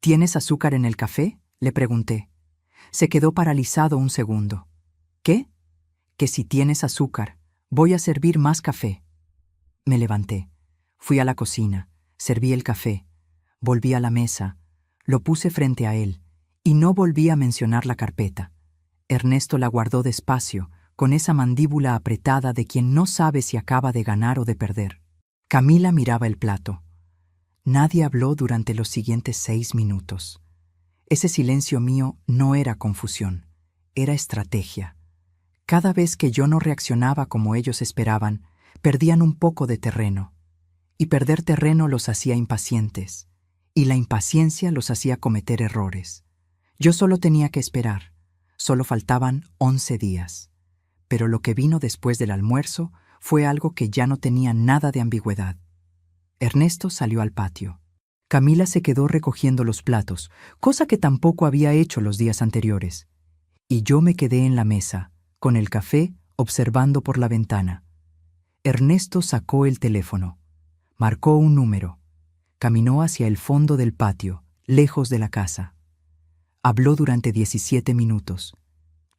¿Tienes azúcar en el café?, le pregunté. Se quedó paralizado un segundo. ¿Qué? Que si tienes azúcar, voy a servir más café. Me levanté, fui a la cocina, serví el café, volví a la mesa, lo puse frente a él y no volví a mencionar la carpeta. Ernesto la guardó despacio, con esa mandíbula apretada de quien no sabe si acaba de ganar o de perder. Camila miraba el plato. Nadie habló durante los siguientes 6 minutos. Ese silencio mío no era confusión, era estrategia. Cada vez que yo no reaccionaba como ellos esperaban, perdían un poco de terreno. Y perder terreno los hacía impacientes, y la impaciencia los hacía cometer errores. Yo solo tenía que esperar. Solo faltaban 11 días. Pero lo que vino después del almuerzo fue algo que ya no tenía nada de ambigüedad. Ernesto salió al patio. Camila se quedó recogiendo los platos, cosa que tampoco había hecho los días anteriores. Y yo me quedé en la mesa, con el café, observando por la ventana. Ernesto sacó el teléfono, marcó un número, caminó hacia el fondo del patio, lejos de la casa. Habló durante 17 minutos.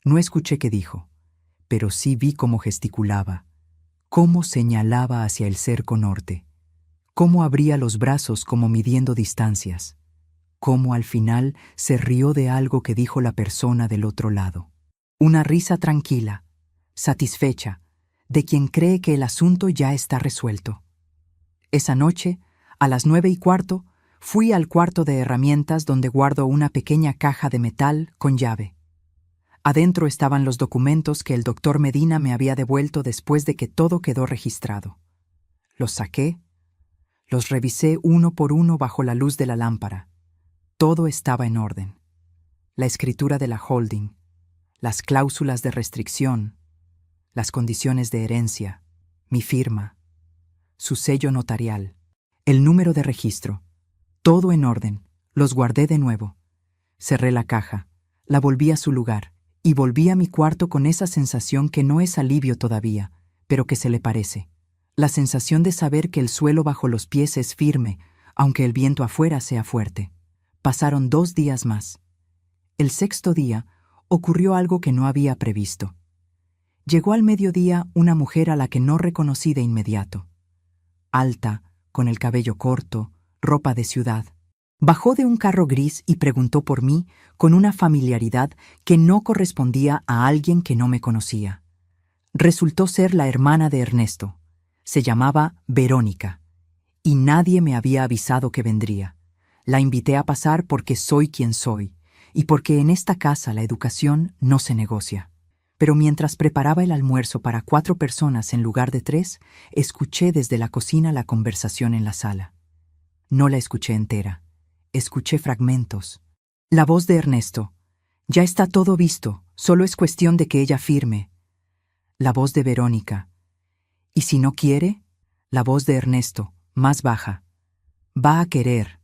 No escuché qué dijo, pero sí vi cómo gesticulaba, cómo señalaba hacia el cerco norte, cómo abría los brazos como midiendo distancias, cómo al final se rió de algo que dijo la persona del otro lado. Una risa tranquila, satisfecha, de quien cree que el asunto ya está resuelto. Esa noche, a las 9:15, fui al cuarto de herramientas donde guardo una pequeña caja de metal con llave. Adentro estaban los documentos que el doctor Medina me había devuelto después de que todo quedó registrado. Los saqué, los revisé uno por uno bajo la luz de la lámpara. Todo estaba en orden. La escritura de la holding, las cláusulas de restricción, las condiciones de herencia, mi firma, su sello notarial, el número de registro. Todo en orden. Los guardé de nuevo. Cerré la caja, la volví a su lugar y volví a mi cuarto con esa sensación que no es alivio todavía, pero que se le parece. La sensación de saber que el suelo bajo los pies es firme, aunque el viento afuera sea fuerte. Pasaron 2 días más. El 6º día ocurrió algo que no había previsto. Llegó al mediodía una mujer a la que no reconocí de inmediato. Alta, con el cabello corto, ropa de ciudad. Bajó de un carro gris y preguntó por mí con una familiaridad que no correspondía a alguien que no me conocía. Resultó ser la hermana de Ernesto. Se llamaba Verónica, y nadie me había avisado que vendría. La invité a pasar porque soy quien soy, y porque en esta casa la educación no se negocia. Pero mientras preparaba el almuerzo para 4 personas en lugar de 3, escuché desde la cocina la conversación en la sala. No la escuché entera. Escuché fragmentos. La voz de Ernesto. Ya está todo visto, solo es cuestión de que ella firme. La voz de Verónica. ¿Y si no quiere? La voz de Ernesto, más baja. Va a querer.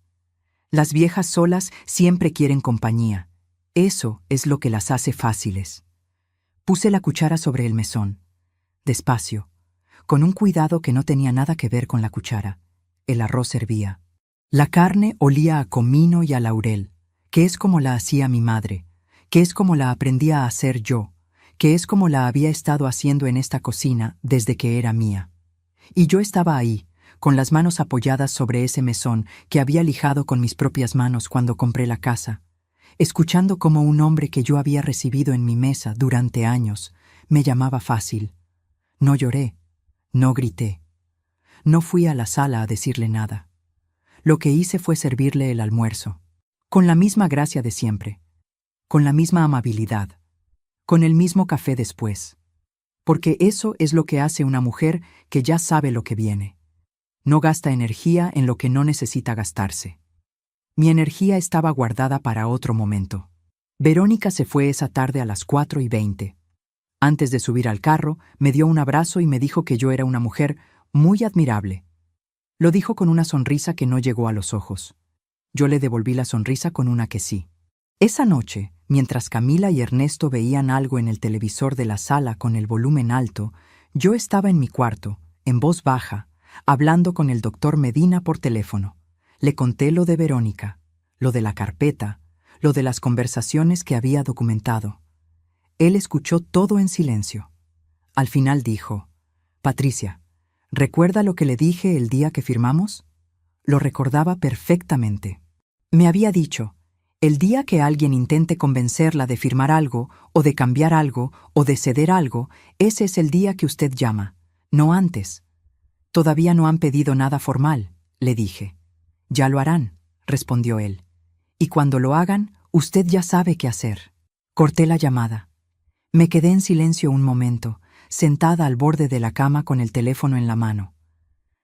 Las viejas solas siempre quieren compañía. Eso es lo que las hace fáciles. Puse la cuchara sobre el mesón. Despacio, con un cuidado que no tenía nada que ver con la cuchara. El arroz hervía. La carne olía a comino y a laurel, que es como la hacía mi madre, que es como la aprendí a hacer yo, que es como la había estado haciendo en esta cocina desde que era mía. Y yo estaba ahí, con las manos apoyadas sobre ese mesón que había lijado con mis propias manos cuando compré la casa, escuchando cómo un hombre que yo había recibido en mi mesa durante años me llamaba fácil. No lloré, no grité, no fui a la sala a decirle nada. Lo que hice fue servirle el almuerzo, con la misma gracia de siempre, con la misma amabilidad, con el mismo café después, porque eso es lo que hace una mujer que ya sabe lo que viene. No gasta energía en lo que no necesita gastarse. Mi energía estaba guardada para otro momento. Verónica se fue esa tarde a las 4:20. Antes de subir al carro, me dio un abrazo y me dijo que yo era una mujer muy admirable. Lo dijo con una sonrisa que no llegó a los ojos. Yo le devolví la sonrisa con una que sí. Esa noche, mientras Camila y Ernesto veían algo en el televisor de la sala con el volumen alto, yo estaba en mi cuarto, en voz baja, hablando con el doctor Medina por teléfono. Le conté lo de Verónica, lo de la carpeta, lo de las conversaciones que había documentado. Él escuchó todo en silencio. Al final dijo: «Patricia, ¿recuerda lo que le dije el día que firmamos?». Lo recordaba perfectamente. Me había dicho: «El día que alguien intente convencerla de firmar algo, o de cambiar algo, o de ceder algo, ese es el día que usted llama, no antes». «Todavía no han pedido nada formal», le dije. «Ya lo harán», respondió él. «Y cuando lo hagan, usted ya sabe qué hacer». Corté la llamada. Me quedé en silencio un momento, sentada al borde de la cama con el teléfono en la mano.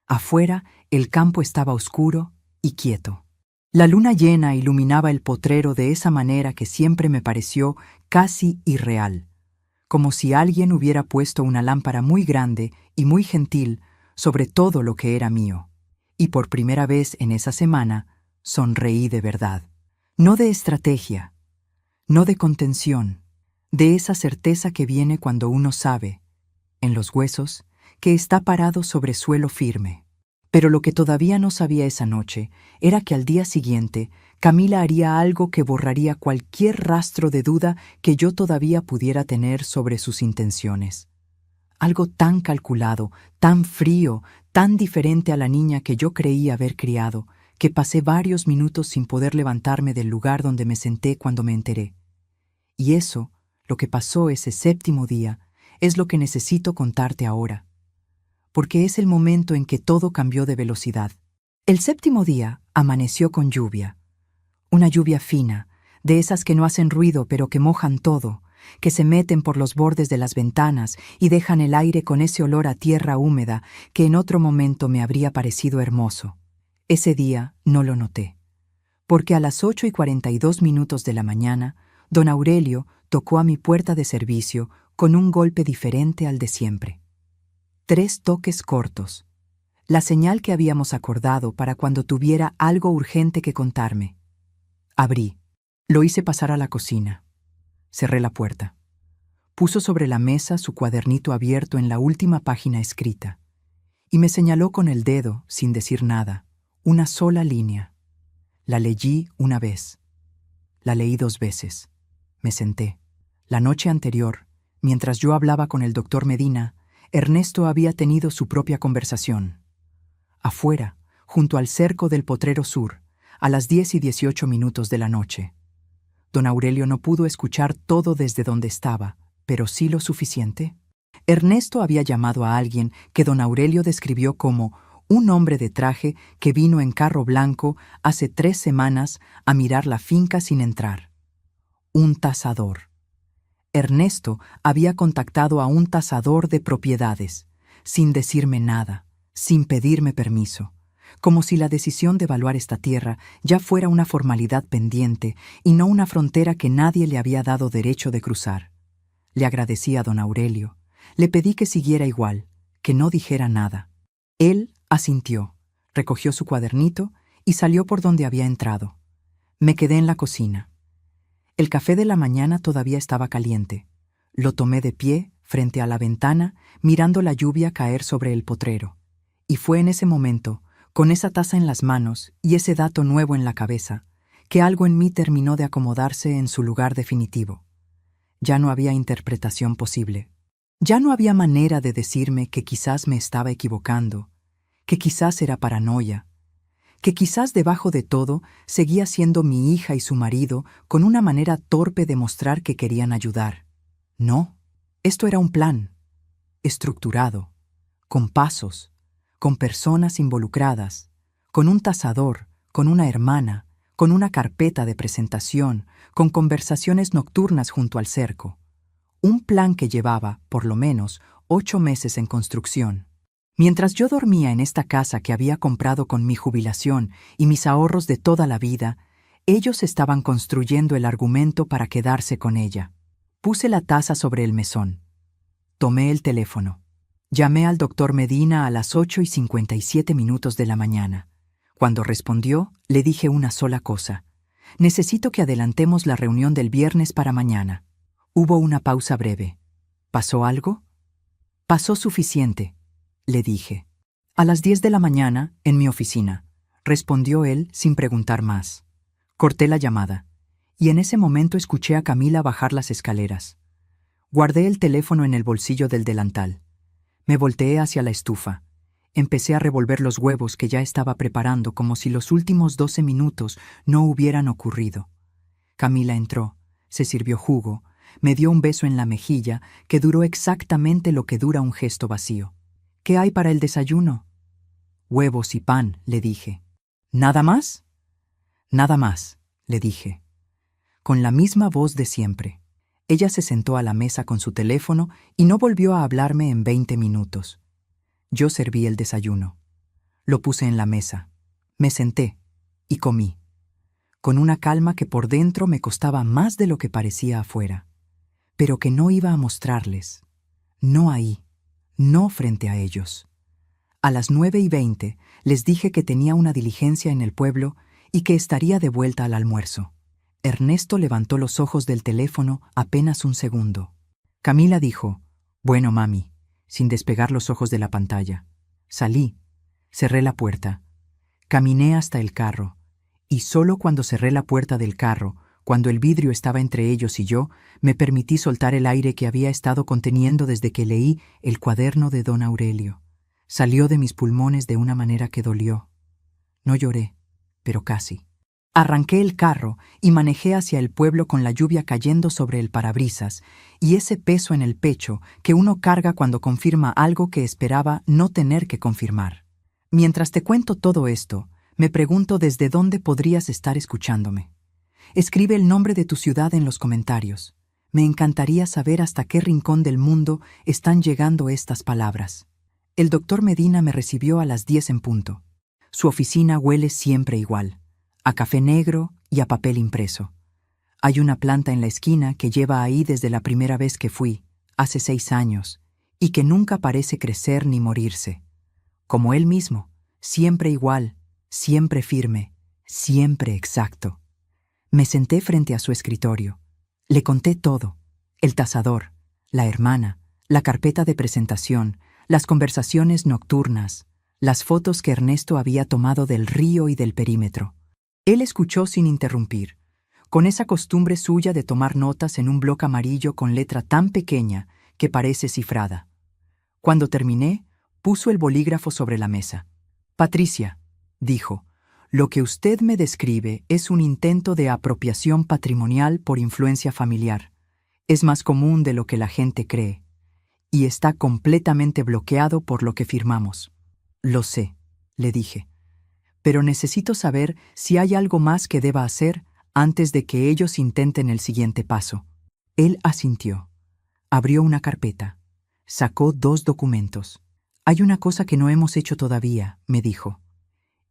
Afuera, el campo estaba oscuro y quieto. La luna llena iluminaba el potrero de esa manera que siempre me pareció casi irreal, como si alguien hubiera puesto una lámpara muy grande y muy gentil sobre todo lo que era mío. Y por primera vez en esa semana, sonreí de verdad. No de estrategia, no de contención, de esa certeza que viene cuando uno sabe, en los huesos, que está parado sobre suelo firme. Pero lo que todavía no sabía esa noche era que al día siguiente Camila haría algo que borraría cualquier rastro de duda que yo todavía pudiera tener sobre sus intenciones. Algo tan calculado, tan frío, tan diferente a la niña que yo creía haber criado, que pasé varios minutos sin poder levantarme del lugar donde me senté cuando me enteré. Y eso, lo que pasó ese séptimo día, es lo que necesito contarte ahora, porque es el momento en que todo cambió de velocidad. El séptimo día amaneció con lluvia, una lluvia fina, de esas que no hacen ruido pero que mojan todo, que se meten por los bordes de las ventanas y dejan el aire con ese olor a tierra húmeda que en otro momento me habría parecido hermoso. Ese día no lo noté, porque a las 8:42 de la mañana, don Aurelio tocó a mi puerta de servicio con un golpe diferente al de siempre. 3 toques cortos, la señal que habíamos acordado para cuando tuviera algo urgente que contarme. Abrí. Lo hice pasar a la cocina. Cerré la puerta. Puso sobre la mesa su cuadernito abierto en la última página escrita, y me señaló con el dedo, sin decir nada, una sola línea. La leí una vez. La leí 2 veces. Me senté. La noche anterior, mientras yo hablaba con el doctor Medina, Ernesto había tenido su propia conversación. Afuera, junto al cerco del Potrero Sur, a las 10:18 de la noche. Don Aurelio no pudo escuchar todo desde donde estaba, pero sí lo suficiente. Ernesto había llamado a alguien que don Aurelio describió como un hombre de traje que vino en carro blanco hace 3 semanas a mirar la finca sin entrar. Un tasador. Ernesto había contactado a un tasador de propiedades, sin decirme nada, sin pedirme permiso, como si la decisión de evaluar esta tierra ya fuera una formalidad pendiente y no una frontera que nadie le había dado derecho de cruzar. Le agradecí a don Aurelio, le pedí que siguiera igual, que no dijera nada. Él asintió, recogió su cuadernito y salió por donde había entrado. Me quedé en la cocina. El café de la mañana todavía estaba caliente. Lo tomé de pie, frente a la ventana, mirando la lluvia caer sobre el potrero. Y fue en ese momento, con esa taza en las manos y ese dato nuevo en la cabeza, que algo en mí terminó de acomodarse en su lugar definitivo. Ya no había interpretación posible. Ya no había manera de decirme que quizás me estaba equivocando, que quizás era paranoia, que quizás debajo de todo seguía siendo mi hija y su marido con una manera torpe de mostrar que querían ayudar. No, esto era un plan, estructurado, con pasos, con personas involucradas, con un tasador, con una hermana, con una carpeta de presentación, con conversaciones nocturnas junto al cerco. Un plan que llevaba, por lo menos, 8 meses en construcción. Mientras yo dormía en esta casa que había comprado con mi jubilación y mis ahorros de toda la vida, ellos estaban construyendo el argumento para quedarse con ella. Puse la taza sobre el mesón. Tomé el teléfono. Llamé al doctor Medina a las 8:57 de la mañana. Cuando respondió, le dije una sola cosa. Necesito que adelantemos la reunión del viernes para mañana. Hubo una pausa breve. ¿Pasó algo? Pasó suficiente, le dije. A las 10 de la mañana, en mi oficina, respondió él sin preguntar más. Corté la llamada, y en ese momento escuché a Camila bajar las escaleras. Guardé el teléfono en el bolsillo del delantal. Me volteé hacia la estufa. Empecé a revolver los huevos que ya estaba preparando como si los últimos 12 minutos no hubieran ocurrido. Camila entró, se sirvió jugo, me dio un beso en la mejilla que duró exactamente lo que dura un gesto vacío. ¿Qué hay para el desayuno? Huevos y pan, le dije. ¿Nada más? Nada más, le dije. Con la misma voz de siempre. Ella se sentó a la mesa con su teléfono y no volvió a hablarme en 20 minutos. Yo serví el desayuno. Lo puse en la mesa. Me senté y comí, con una calma que por dentro me costaba más de lo que parecía afuera, pero que no iba a mostrarles. No ahí, no frente a ellos. A las 9:20 les dije que tenía una diligencia en el pueblo y que estaría de vuelta al almuerzo. Ernesto levantó los ojos del teléfono apenas un segundo. Camila dijo, «Bueno, mami», sin despegar los ojos de la pantalla. Salí, cerré la puerta, caminé hasta el carro, y solo cuando cerré la puerta del carro, cuando el vidrio estaba entre ellos y yo, me permití soltar el aire que había estado conteniendo desde que leí el cuaderno de don Aurelio. Salió de mis pulmones de una manera que dolió. No lloré, pero casi. Arranqué el carro y manejé hacia el pueblo con la lluvia cayendo sobre el parabrisas y ese peso en el pecho que uno carga cuando confirma algo que esperaba no tener que confirmar. Mientras te cuento todo esto, me pregunto desde dónde podrías estar escuchándome. Escribe el nombre de tu ciudad en los comentarios. Me encantaría saber hasta qué rincón del mundo están llegando estas palabras. El doctor Medina me recibió a las 10 en punto. Su oficina huele siempre igual, a café negro y a papel impreso. Hay una planta en la esquina que lleva ahí desde la primera vez que fui, hace 6 años, y que nunca parece crecer ni morirse. Como él mismo, siempre igual, siempre firme, siempre exacto. Me senté frente a su escritorio. Le conté todo: el tasador, la hermana, la carpeta de presentación, las conversaciones nocturnas, las fotos que Ernesto había tomado del río y del perímetro. Él escuchó sin interrumpir, con esa costumbre suya de tomar notas en un bloc amarillo con letra tan pequeña que parece cifrada. Cuando terminé, puso el bolígrafo sobre la mesa. «Patricia», dijo, «lo que usted me describe es un intento de apropiación patrimonial por influencia familiar. Es más común de lo que la gente cree. Y está completamente bloqueado por lo que firmamos». «Lo sé», le dije. «Pero necesito saber si hay algo más que deba hacer antes de que ellos intenten el siguiente paso». Él asintió. Abrió una carpeta. Sacó 2 documentos. «Hay una cosa que no hemos hecho todavía», me dijo,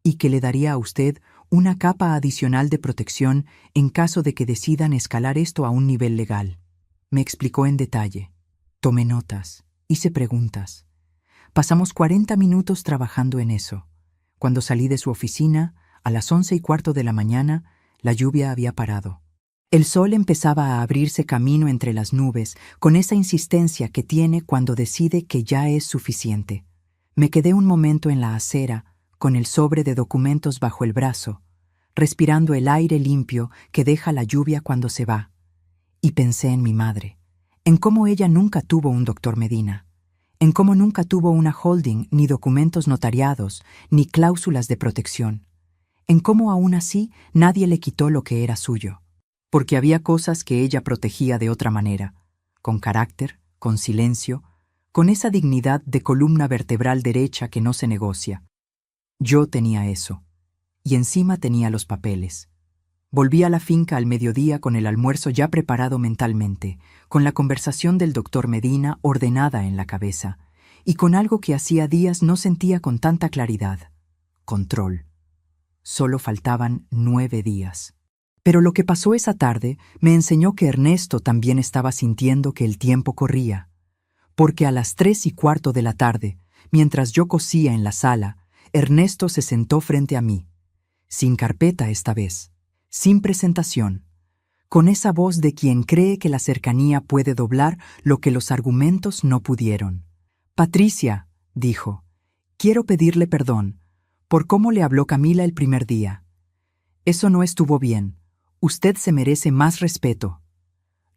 «y que le daría a usted una capa adicional de protección en caso de que decidan escalar esto a un nivel legal». Me explicó en detalle. Tomé notas, hice preguntas. Pasamos 40 minutos trabajando en eso. Cuando salí de su oficina, a las 11:15 de la mañana, la lluvia había parado. El sol empezaba a abrirse camino entre las nubes, con esa insistencia que tiene cuando decide que ya es suficiente. Me quedé un momento en la acera, con el sobre de documentos bajo el brazo, respirando el aire limpio que deja la lluvia cuando se va. Y pensé en mi madre, en cómo ella nunca tuvo un doctor Medina, en cómo nunca tuvo una holding, ni documentos notariados, ni cláusulas de protección, en cómo aún así nadie le quitó lo que era suyo, porque había cosas que ella protegía de otra manera, con carácter, con silencio, con esa dignidad de columna vertebral derecha que no se negocia. Yo tenía eso, y encima tenía los papeles. Volví a la finca al mediodía con el almuerzo ya preparado mentalmente, con la conversación del doctor Medina ordenada en la cabeza, y con algo que hacía días no sentía con tanta claridad: control. Solo faltaban 9 días. Pero lo que pasó esa tarde me enseñó que Ernesto también estaba sintiendo que el tiempo corría, porque a las 3:15 de la tarde, mientras yo cosía en la sala, Ernesto se sentó frente a mí, sin carpeta esta vez, sin presentación, con esa voz de quien cree que la cercanía puede doblar lo que los argumentos no pudieron. «Patricia», dijo, «quiero pedirle perdón por cómo le habló Camila el primer día. Eso no estuvo bien. Usted se merece más respeto».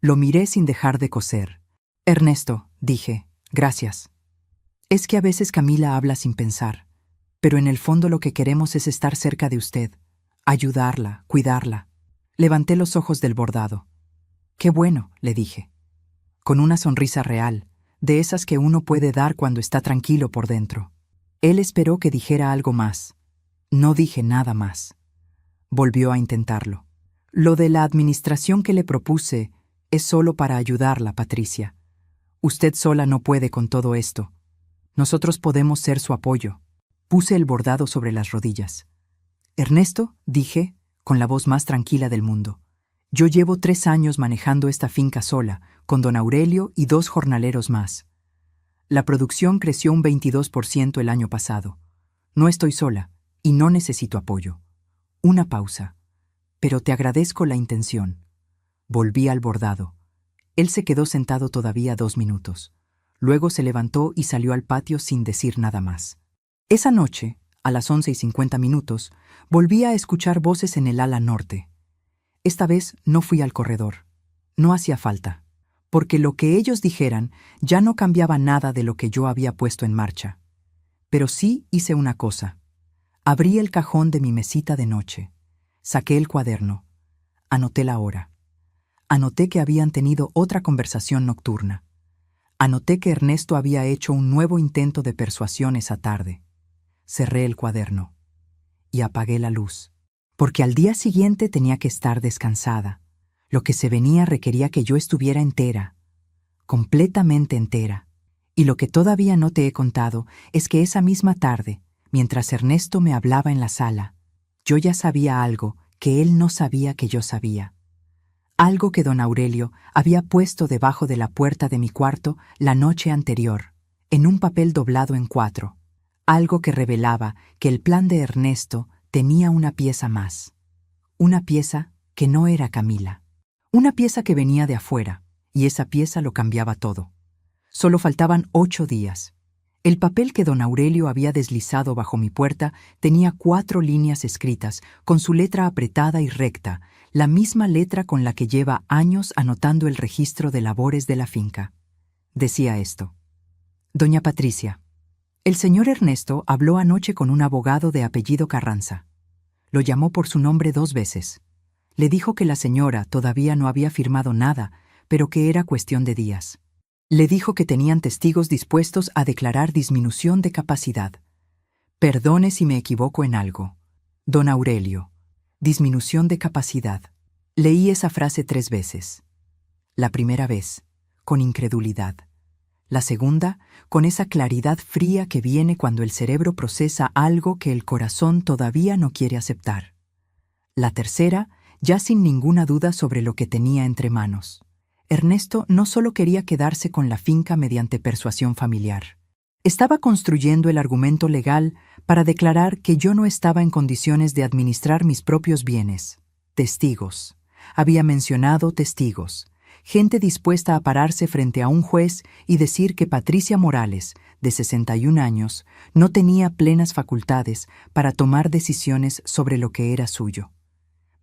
Lo miré sin dejar de coser. «Ernesto», dije, «gracias. Es que a veces Camila habla sin pensar, pero en el fondo lo que queremos es estar cerca de usted, ayudarla, cuidarla». Levanté los ojos del bordado. «Qué bueno», le dije, con una sonrisa real, de esas que uno puede dar cuando está tranquilo por dentro. Él esperó que dijera algo más. No dije nada más. Volvió a intentarlo. «Lo de la administración que le propuse es solo para ayudarla, Patricia. Usted sola no puede con todo esto. Nosotros podemos ser su apoyo». Puse el bordado sobre las rodillas. «Ernesto», dije, con la voz más tranquila del mundo, «yo llevo 3 años manejando esta finca sola, con don Aurelio y 2 jornaleros más. La producción creció un 22% el año pasado. No estoy sola y no necesito apoyo». Una pausa. «Pero te agradezco la intención». Volví al bordado. Él se quedó sentado todavía 2 minutos. Luego se levantó y salió al patio sin decir nada más. Esa noche, a las 11:50, volví a escuchar voces en el ala norte. Esta vez no fui al corredor. No hacía falta, porque lo que ellos dijeran ya no cambiaba nada de lo que yo había puesto en marcha. Pero sí hice una cosa. Abrí el cajón de mi mesita de noche. Saqué el cuaderno. Anoté la hora. Anoté que habían tenido otra conversación nocturna. Anoté que Ernesto había hecho un nuevo intento de persuasión esa tarde. Cerré el cuaderno y apagué la luz, porque al día siguiente tenía que estar descansada. Lo que se venía requería que yo estuviera entera, completamente entera. Y lo que todavía no te he contado es que esa misma tarde, mientras Ernesto me hablaba en la sala, yo ya sabía algo que él no sabía que yo sabía. Algo que don Aurelio había puesto debajo de la puerta de mi cuarto la noche anterior, en un papel doblado en 4. Algo que revelaba que el plan de Ernesto tenía una pieza más. Una pieza que no era Camila. Una pieza que venía de afuera, y esa pieza lo cambiaba todo. Solo faltaban 8 días. El papel que don Aurelio había deslizado bajo mi puerta tenía 4 líneas escritas, con su letra apretada y recta, la misma letra con la que lleva años anotando el registro de labores de la finca. Decía esto: «Doña Patricia, el señor Ernesto habló anoche con un abogado de apellido Carranza. Lo llamó por su nombre 2 veces. Le dijo que la señora todavía no había firmado nada, pero que era cuestión de días. Le dijo que tenían testigos dispuestos a declarar disminución de capacidad. Perdone si me equivoco en algo. Don Aurelio, disminución de capacidad». Leí esa frase 3 veces. La primera vez, con incredulidad. La segunda, con esa claridad fría que viene cuando el cerebro procesa algo que el corazón todavía no quiere aceptar. La tercera, ya sin ninguna duda sobre lo que tenía entre manos. Ernesto no solo quería quedarse con la finca mediante persuasión familiar. Estaba construyendo el argumento legal para declarar que yo no estaba en condiciones de administrar mis propios bienes. Testigos. Había mencionado testigos. Gente dispuesta a pararse frente a un juez y decir que Patricia Morales, de 61 años, no tenía plenas facultades para tomar decisiones sobre lo que era suyo.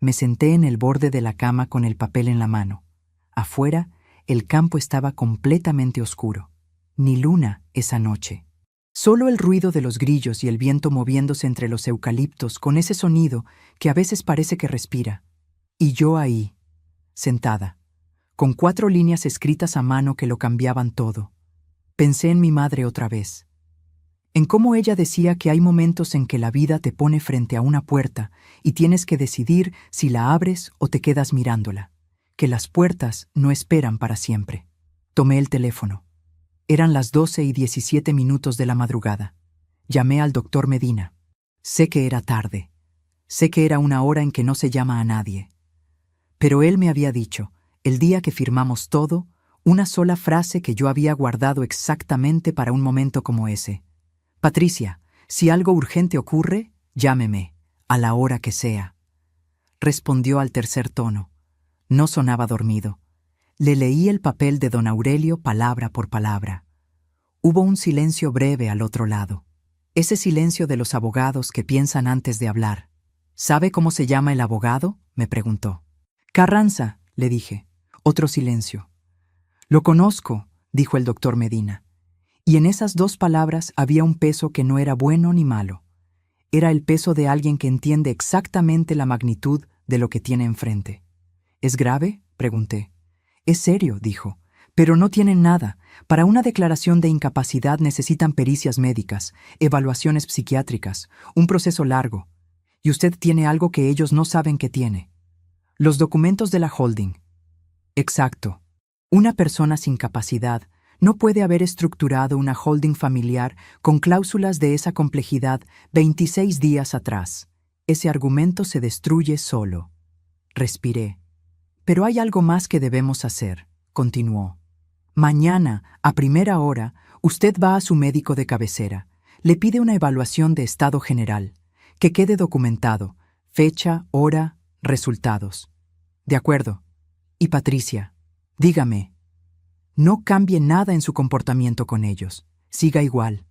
Me senté en el borde de la cama con el papel en la mano. Afuera, el campo estaba completamente oscuro. Ni luna esa noche. Solo el ruido de los grillos y el viento moviéndose entre los eucaliptos con ese sonido que a veces parece que respira. Y yo ahí, sentada, con 4 líneas escritas a mano que lo cambiaban todo. Pensé en mi madre otra vez. En cómo ella decía que hay momentos en que la vida te pone frente a una puerta y tienes que decidir si la abres o te quedas mirándola. Que las puertas no esperan para siempre. Tomé el teléfono. Eran las 12:17 de la madrugada. Llamé al doctor Medina. Sé que era tarde. Sé que era una hora en que no se llama a nadie. Pero él me había dicho, el día que firmamos todo, una sola frase que yo había guardado exactamente para un momento como ese. Patricia, si algo urgente ocurre, llámeme, a la hora que sea. Respondió al tercer tono. No sonaba dormido. Le leí el papel de don Aurelio palabra por palabra. Hubo un silencio breve al otro lado. Ese silencio de los abogados que piensan antes de hablar. ¿Sabe cómo se llama el abogado?, me preguntó. Carranza, le dije. Otro silencio. Lo conozco, dijo el doctor Medina. Y en esas 2 palabras había un peso que no era bueno ni malo. Era el peso de alguien que entiende exactamente la magnitud de lo que tiene enfrente. ¿Es grave?, pregunté. Es serio, dijo. Pero no tienen nada. Para una declaración de incapacidad necesitan pericias médicas, evaluaciones psiquiátricas, un proceso largo. Y usted tiene algo que ellos no saben que tiene. Los documentos de la holding. Exacto. Una persona sin capacidad no puede haber estructurado una holding familiar con cláusulas de esa complejidad 26 días atrás. Ese argumento se destruye solo. Respiré. Pero hay algo más que debemos hacer, continuó. Mañana, a primera hora, usted va a su médico de cabecera. Le pide una evaluación de estado general. Que quede documentado. Fecha, hora, resultados. De acuerdo. Y Patricia, dígame. No cambie nada en su comportamiento con ellos. Siga igual.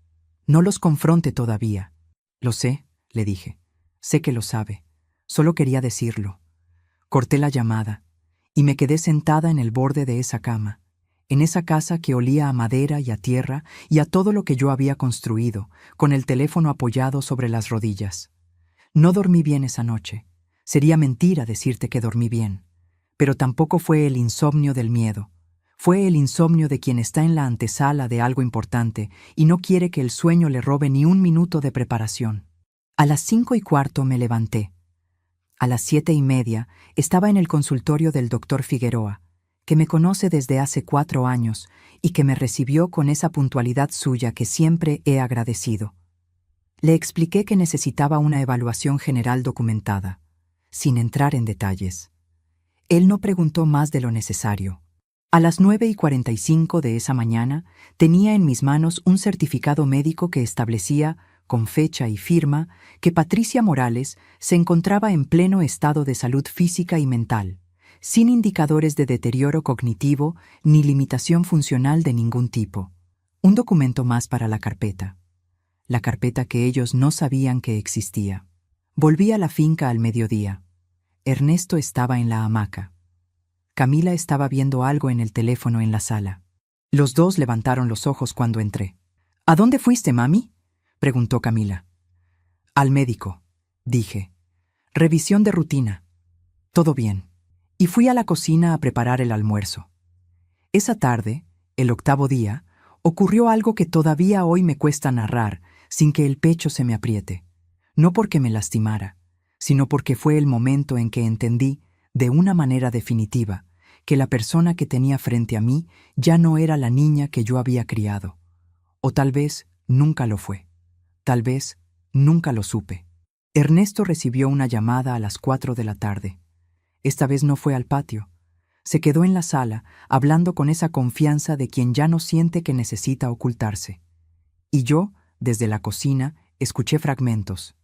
No los confronte todavía. Lo sé, le dije. Sé que lo sabe. Solo quería decirlo. Corté la llamada y me quedé sentada en el borde de esa cama, en esa casa que olía a madera y a tierra y a todo lo que yo había construido, con el teléfono apoyado sobre las rodillas. No dormí bien esa noche. Sería mentira decirte que dormí bien. Pero tampoco fue el insomnio del miedo. Fue el insomnio de quien está en la antesala de algo importante y no quiere que el sueño le robe ni un minuto de preparación. A las 5:15 me levanté. A las 7:30 estaba en el consultorio del doctor Figueroa, que me conoce desde hace 4 años y que me recibió con esa puntualidad suya que siempre he agradecido. Le expliqué que necesitaba una evaluación general documentada, sin entrar en detalles. Él no preguntó más de lo necesario. A las 9:45 de esa mañana tenía en mis manos un certificado médico que establecía, con fecha y firma, que Patricia Morales se encontraba en pleno estado de salud física y mental, sin indicadores de deterioro cognitivo ni limitación funcional de ningún tipo. Un documento más para la carpeta. La carpeta que ellos no sabían que existía. Volví a la finca al mediodía. Ernesto estaba en la hamaca. Camila estaba viendo algo en el teléfono en la sala. Los 2 levantaron los ojos cuando entré. ¿A dónde fuiste, mami?, preguntó Camila. Al médico, dije. Revisión de rutina. Todo bien. Y fui a la cocina a preparar el almuerzo. Esa tarde, el 8º día, ocurrió algo que todavía hoy me cuesta narrar sin que el pecho se me apriete. No porque me lastimara, sino porque fue el momento en que entendí, de una manera definitiva, que la persona que tenía frente a mí ya no era la niña que yo había criado. O tal vez nunca lo fue. Tal vez nunca lo supe. Ernesto recibió una llamada a las 4 de la tarde. Esta vez no fue al patio. Se quedó en la sala, hablando con esa confianza de quien ya no siente que necesita ocultarse. Y yo, desde la cocina, escuché fragmentos.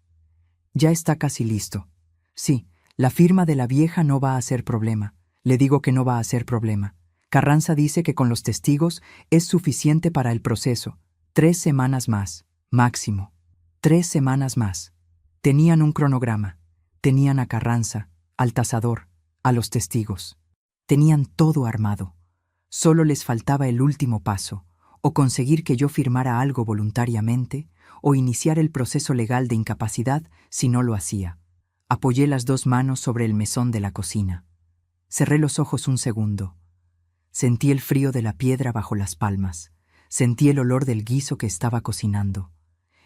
Ya está casi listo. Sí, la firma de la vieja no va a ser problema. Le digo que no va a ser problema. Carranza dice que con los testigos es suficiente para el proceso. 3 semanas más. Máximo. 3 semanas más. Tenían un cronograma. Tenían a Carranza, al tasador, a los testigos. Tenían todo armado. Solo les faltaba el último paso, o conseguir que yo firmara algo voluntariamente, o iniciar el proceso legal de incapacidad si no lo hacía. Apoyé las dos manos sobre el mesón de la cocina. Cerré los ojos un segundo. Sentí el frío de la piedra bajo las palmas. Sentí el olor del guiso que estaba cocinando.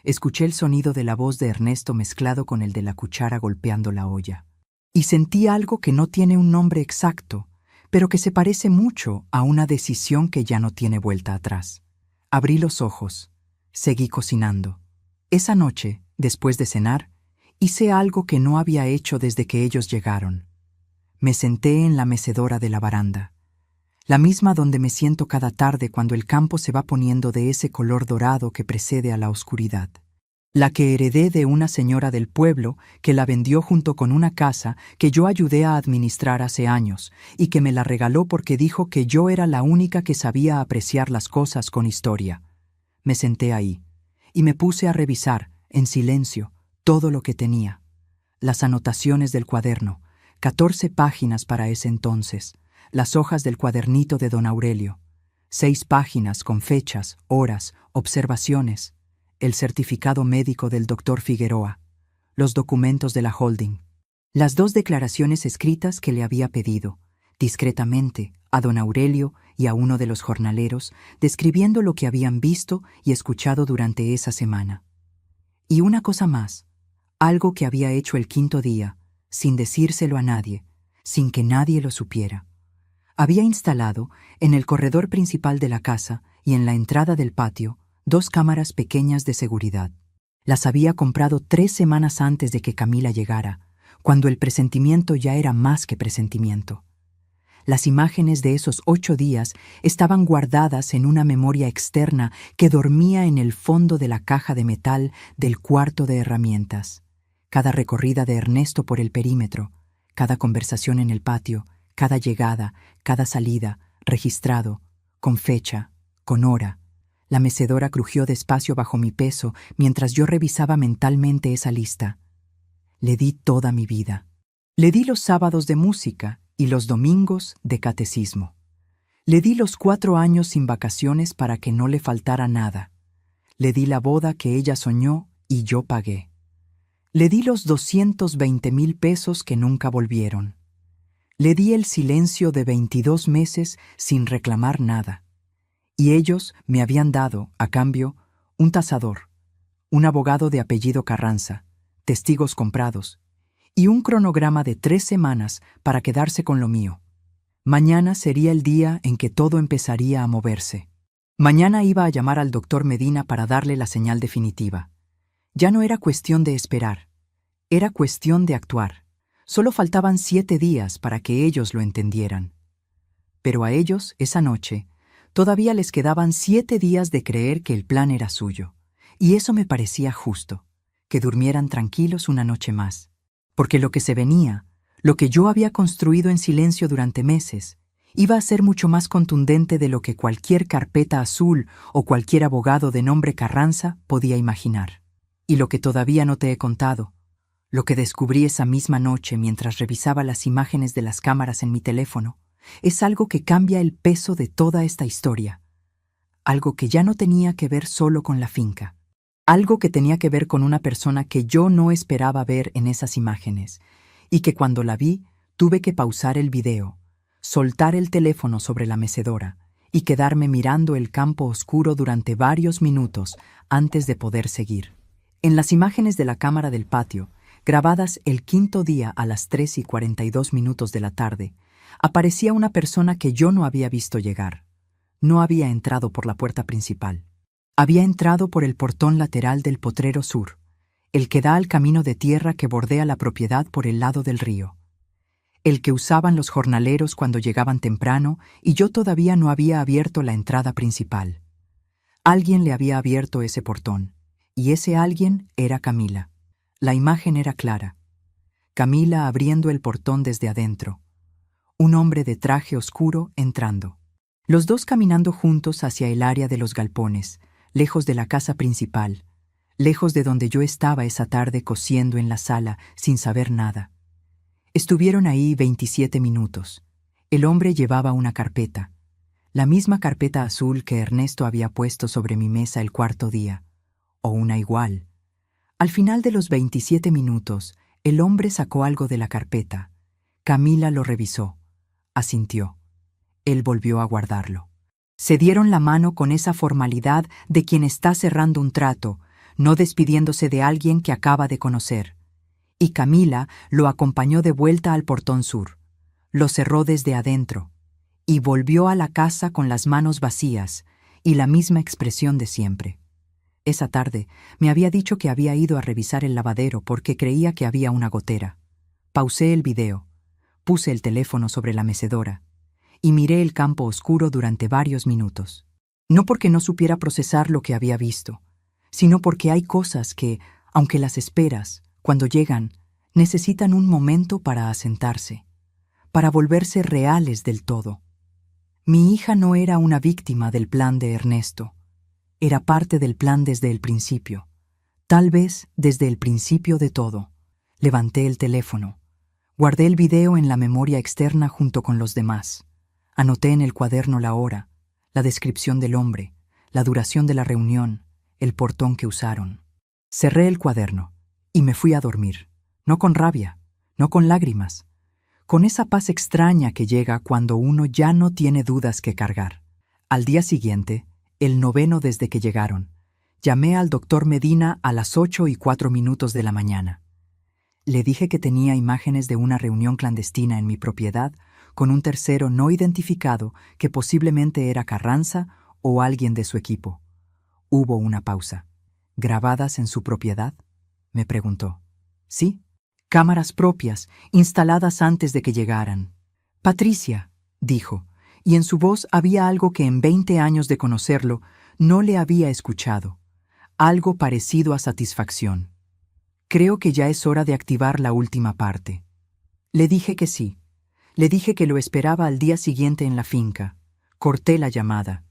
Escuché el sonido de la voz de Ernesto mezclado con el de la cuchara golpeando la olla. Y sentí algo que no tiene un nombre exacto, pero que se parece mucho a una decisión que ya no tiene vuelta atrás. Abrí los ojos. Seguí cocinando. Esa noche, después de cenar, hice algo que no había hecho desde que ellos llegaron. Me senté en la mecedora de la baranda, la misma donde me siento cada tarde cuando el campo se va poniendo de ese color dorado que precede a la oscuridad. La que heredé de una señora del pueblo que la vendió junto con una casa que yo ayudé a administrar hace años y que me la regaló porque dijo que yo era la única que sabía apreciar las cosas con historia. Me senté ahí y me puse a revisar, en silencio, todo lo que tenía. Las anotaciones del cuaderno, 14 páginas para ese entonces, las hojas del cuadernito de don Aurelio, 6 páginas con fechas, horas, observaciones, el certificado médico del doctor Figueroa, los documentos de la holding, las 2 declaraciones escritas que le había pedido, discretamente, a don Aurelio y a uno de los jornaleros, describiendo lo que habían visto y escuchado durante esa semana. Y una cosa más, algo que había hecho el 5.º día, sin decírselo a nadie, sin que nadie lo supiera. Había instalado, en el corredor principal de la casa y en la entrada del patio, 2 cámaras pequeñas de seguridad. Las había comprado 3 semanas antes de que Camila llegara, cuando el presentimiento ya era más que presentimiento. Las imágenes de esos 8 días estaban guardadas en una memoria externa que dormía en el fondo de la caja de metal del cuarto de herramientas. Cada recorrida de Ernesto por el perímetro, cada conversación en el patio, cada llegada, cada salida, registrado, con fecha, con hora. La mecedora crujió despacio bajo mi peso mientras yo revisaba mentalmente esa lista. Le di toda mi vida. Le di los sábados de música y los domingos de catecismo. Le di los 4 años sin vacaciones para que no le faltara nada. Le di la boda que ella soñó y yo pagué. Le di los 220,000 pesos que nunca volvieron. Le di el silencio de 22 meses sin reclamar nada. Y ellos me habían dado, a cambio, un tasador, un abogado de apellido Carranza, testigos comprados, y un cronograma de 3 semanas para quedarse con lo mío. Mañana sería el día en que todo empezaría a moverse. Mañana iba a llamar al doctor Medina para darle la señal definitiva. Ya no era cuestión de esperar, era cuestión de actuar. Solo faltaban 7 días para que ellos lo entendieran. Pero a ellos, esa noche, todavía les quedaban 7 días de creer que el plan era suyo, y eso me parecía justo, que durmieran tranquilos una noche más, porque lo que se venía, lo que yo había construido en silencio durante meses, iba a ser mucho más contundente de lo que cualquier carpeta azul o cualquier abogado de nombre Carranza podía imaginar. Y lo que todavía no te he contado, lo que descubrí esa misma noche mientras revisaba las imágenes de las cámaras en mi teléfono, es algo que cambia el peso de toda esta historia. Algo que ya no tenía que ver solo con la finca. Algo que tenía que ver con una persona que yo no esperaba ver en esas imágenes, y que cuando la vi tuve que pausar el video, soltar el teléfono sobre la mecedora y quedarme mirando el campo oscuro durante varios minutos antes de poder seguir. En las imágenes de la cámara del patio, grabadas el 5.º día a las 3:42 de la tarde, aparecía una persona que yo no había visto llegar. No había entrado por la puerta principal. Había entrado por el portón lateral del potrero sur, el que da al camino de tierra que bordea la propiedad por el lado del río. El que usaban los jornaleros cuando llegaban temprano y yo todavía no había abierto la entrada principal. Alguien le había abierto ese portón, y ese alguien era Camila. La imagen era clara. Camila abriendo el portón desde adentro. Un hombre de traje oscuro entrando. Los dos caminando juntos hacia el área de los galpones, lejos de la casa principal, lejos de donde yo estaba esa tarde cosiendo en la sala sin saber nada. Estuvieron ahí 27 minutos. El hombre llevaba una carpeta, la misma carpeta azul que Ernesto había puesto sobre mi mesa el cuarto día, o una igual. Al final de los 27 minutos, el hombre sacó algo de la carpeta. Camila lo revisó. Asintió. Él volvió a guardarlo. Se dieron la mano con esa formalidad de quien está cerrando un trato, no despidiéndose de alguien que acaba de conocer. Y Camila lo acompañó de vuelta al portón sur. Lo cerró desde adentro. Y volvió a la casa con las manos vacías y la misma expresión de siempre. Esa tarde me había dicho que había ido a revisar el lavadero porque creía que había una gotera. Pausé el video, puse el teléfono sobre la mecedora y miré el campo oscuro durante varios minutos. No porque no supiera procesar lo que había visto, sino porque hay cosas que, aunque las esperas, cuando llegan, necesitan un momento para asentarse, para volverse reales del todo. Mi hija no era una víctima del plan de Ernesto. Era parte del plan desde el principio. Tal vez desde el principio de todo. Levanté el teléfono. Guardé el video en la memoria externa junto con los demás. Anoté en el cuaderno la hora, la descripción del hombre, la duración de la reunión, el portón que usaron. Cerré el cuaderno y me fui a dormir. No con rabia, no con lágrimas. Con esa paz extraña que llega cuando uno ya no tiene dudas que cargar. Al día siguiente, el 9º desde que llegaron, llamé al doctor Medina a las 8:04 de la mañana. Le dije que tenía imágenes de una reunión clandestina en mi propiedad con un tercero no identificado que posiblemente era Carranza o alguien de su equipo. Hubo una pausa. ¿Grabadas en su propiedad?, me preguntó. Sí, cámaras propias, instaladas antes de que llegaran. Patricia, dijo, y en su voz había algo que en 20 años de conocerlo no le había escuchado, algo parecido a satisfacción. Creo que ya es hora de activar la última parte. Le dije que sí. Le dije que lo esperaba al día siguiente en la finca. Corté la llamada.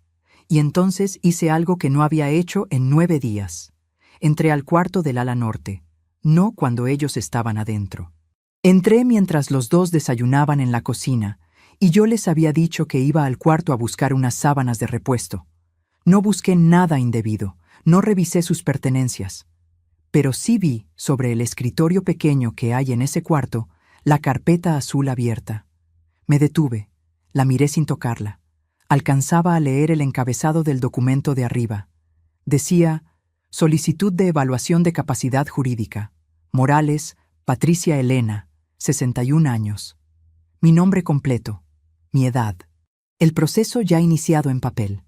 Y entonces hice algo que no había hecho en 9 días. Entré al cuarto del ala norte, no cuando ellos estaban adentro. Entré mientras los dos desayunaban en la cocina, y yo les había dicho que iba al cuarto a buscar unas sábanas de repuesto. No busqué nada indebido, no revisé sus pertenencias. Pero sí vi, sobre el escritorio pequeño que hay en ese cuarto, la carpeta azul abierta. Me detuve, la miré sin tocarla. Alcanzaba a leer el encabezado del documento de arriba. Decía: Solicitud de evaluación de capacidad jurídica. Morales, Patricia Elena, 61 años. Mi nombre completo, mi edad. El proceso ya iniciado en papel.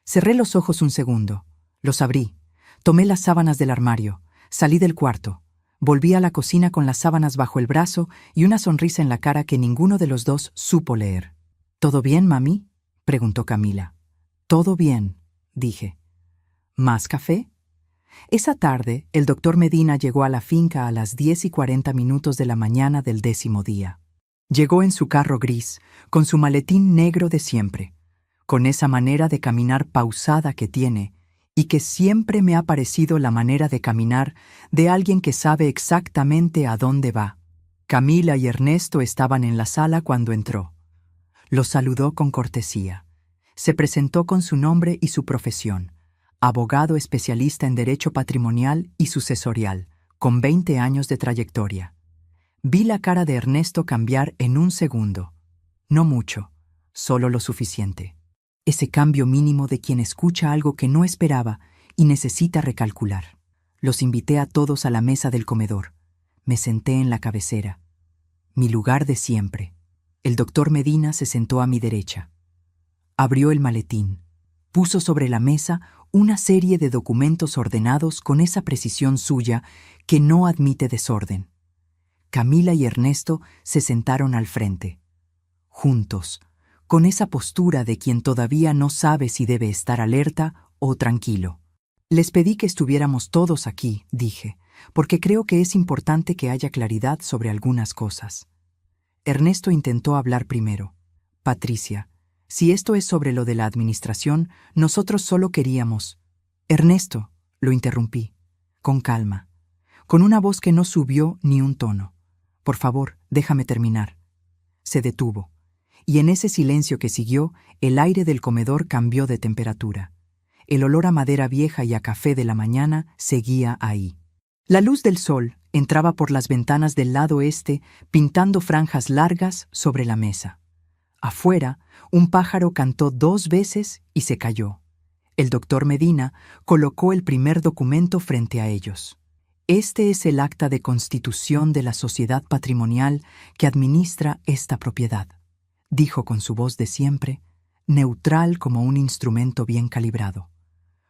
Cerré los ojos un segundo, los abrí, tomé las sábanas del armario, salí del cuarto, volví a la cocina con las sábanas bajo el brazo y una sonrisa en la cara que ninguno de los dos supo leer. ¿Todo bien, mami?, preguntó Camila. Todo bien, dije. ¿Más café? Esa tarde, el doctor Medina llegó a la finca a las 10:40 de la mañana del 10º día. Llegó en su carro gris, con su maletín negro de siempre, con esa manera de caminar pausada que tiene, y que siempre me ha parecido la manera de caminar de alguien que sabe exactamente a dónde va. Camila y Ernesto estaban en la sala cuando entró. Los saludó con cortesía. Se presentó con su nombre y su profesión: abogado especialista en derecho patrimonial y sucesorial, con 20 años de trayectoria. Vi la cara de Ernesto cambiar en un segundo. No mucho, solo lo suficiente. Ese cambio mínimo de quien escucha algo que no esperaba y necesita recalcular. Los invité a todos a la mesa del comedor. Me senté en la cabecera. Mi lugar de siempre. El doctor Medina se sentó a mi derecha. Abrió el maletín. Puso sobre la mesa una serie de documentos ordenados con esa precisión suya que no admite desorden. Camila y Ernesto se sentaron al frente. Juntos, con esa postura de quien todavía no sabe si debe estar alerta o tranquilo. Les pedí que estuviéramos todos aquí, dije, porque creo que es importante que haya claridad sobre algunas cosas. Ernesto intentó hablar primero. Patricia, si esto es sobre lo de la administración, nosotros solo queríamos... Ernesto, lo interrumpí, con calma, con una voz que no subió ni un tono. Por favor, déjame terminar. Se detuvo, y en ese silencio que siguió, el aire del comedor cambió de temperatura. El olor a madera vieja y a café de la mañana seguía ahí. La luz del sol entraba por las ventanas del lado este, pintando franjas largas sobre la mesa. Afuera, un pájaro cantó 2 veces y se cayó. El doctor Medina colocó el primer documento frente a ellos. Este es el acta de constitución de la sociedad patrimonial que administra esta propiedad, dijo con su voz de siempre, neutral como un instrumento bien calibrado.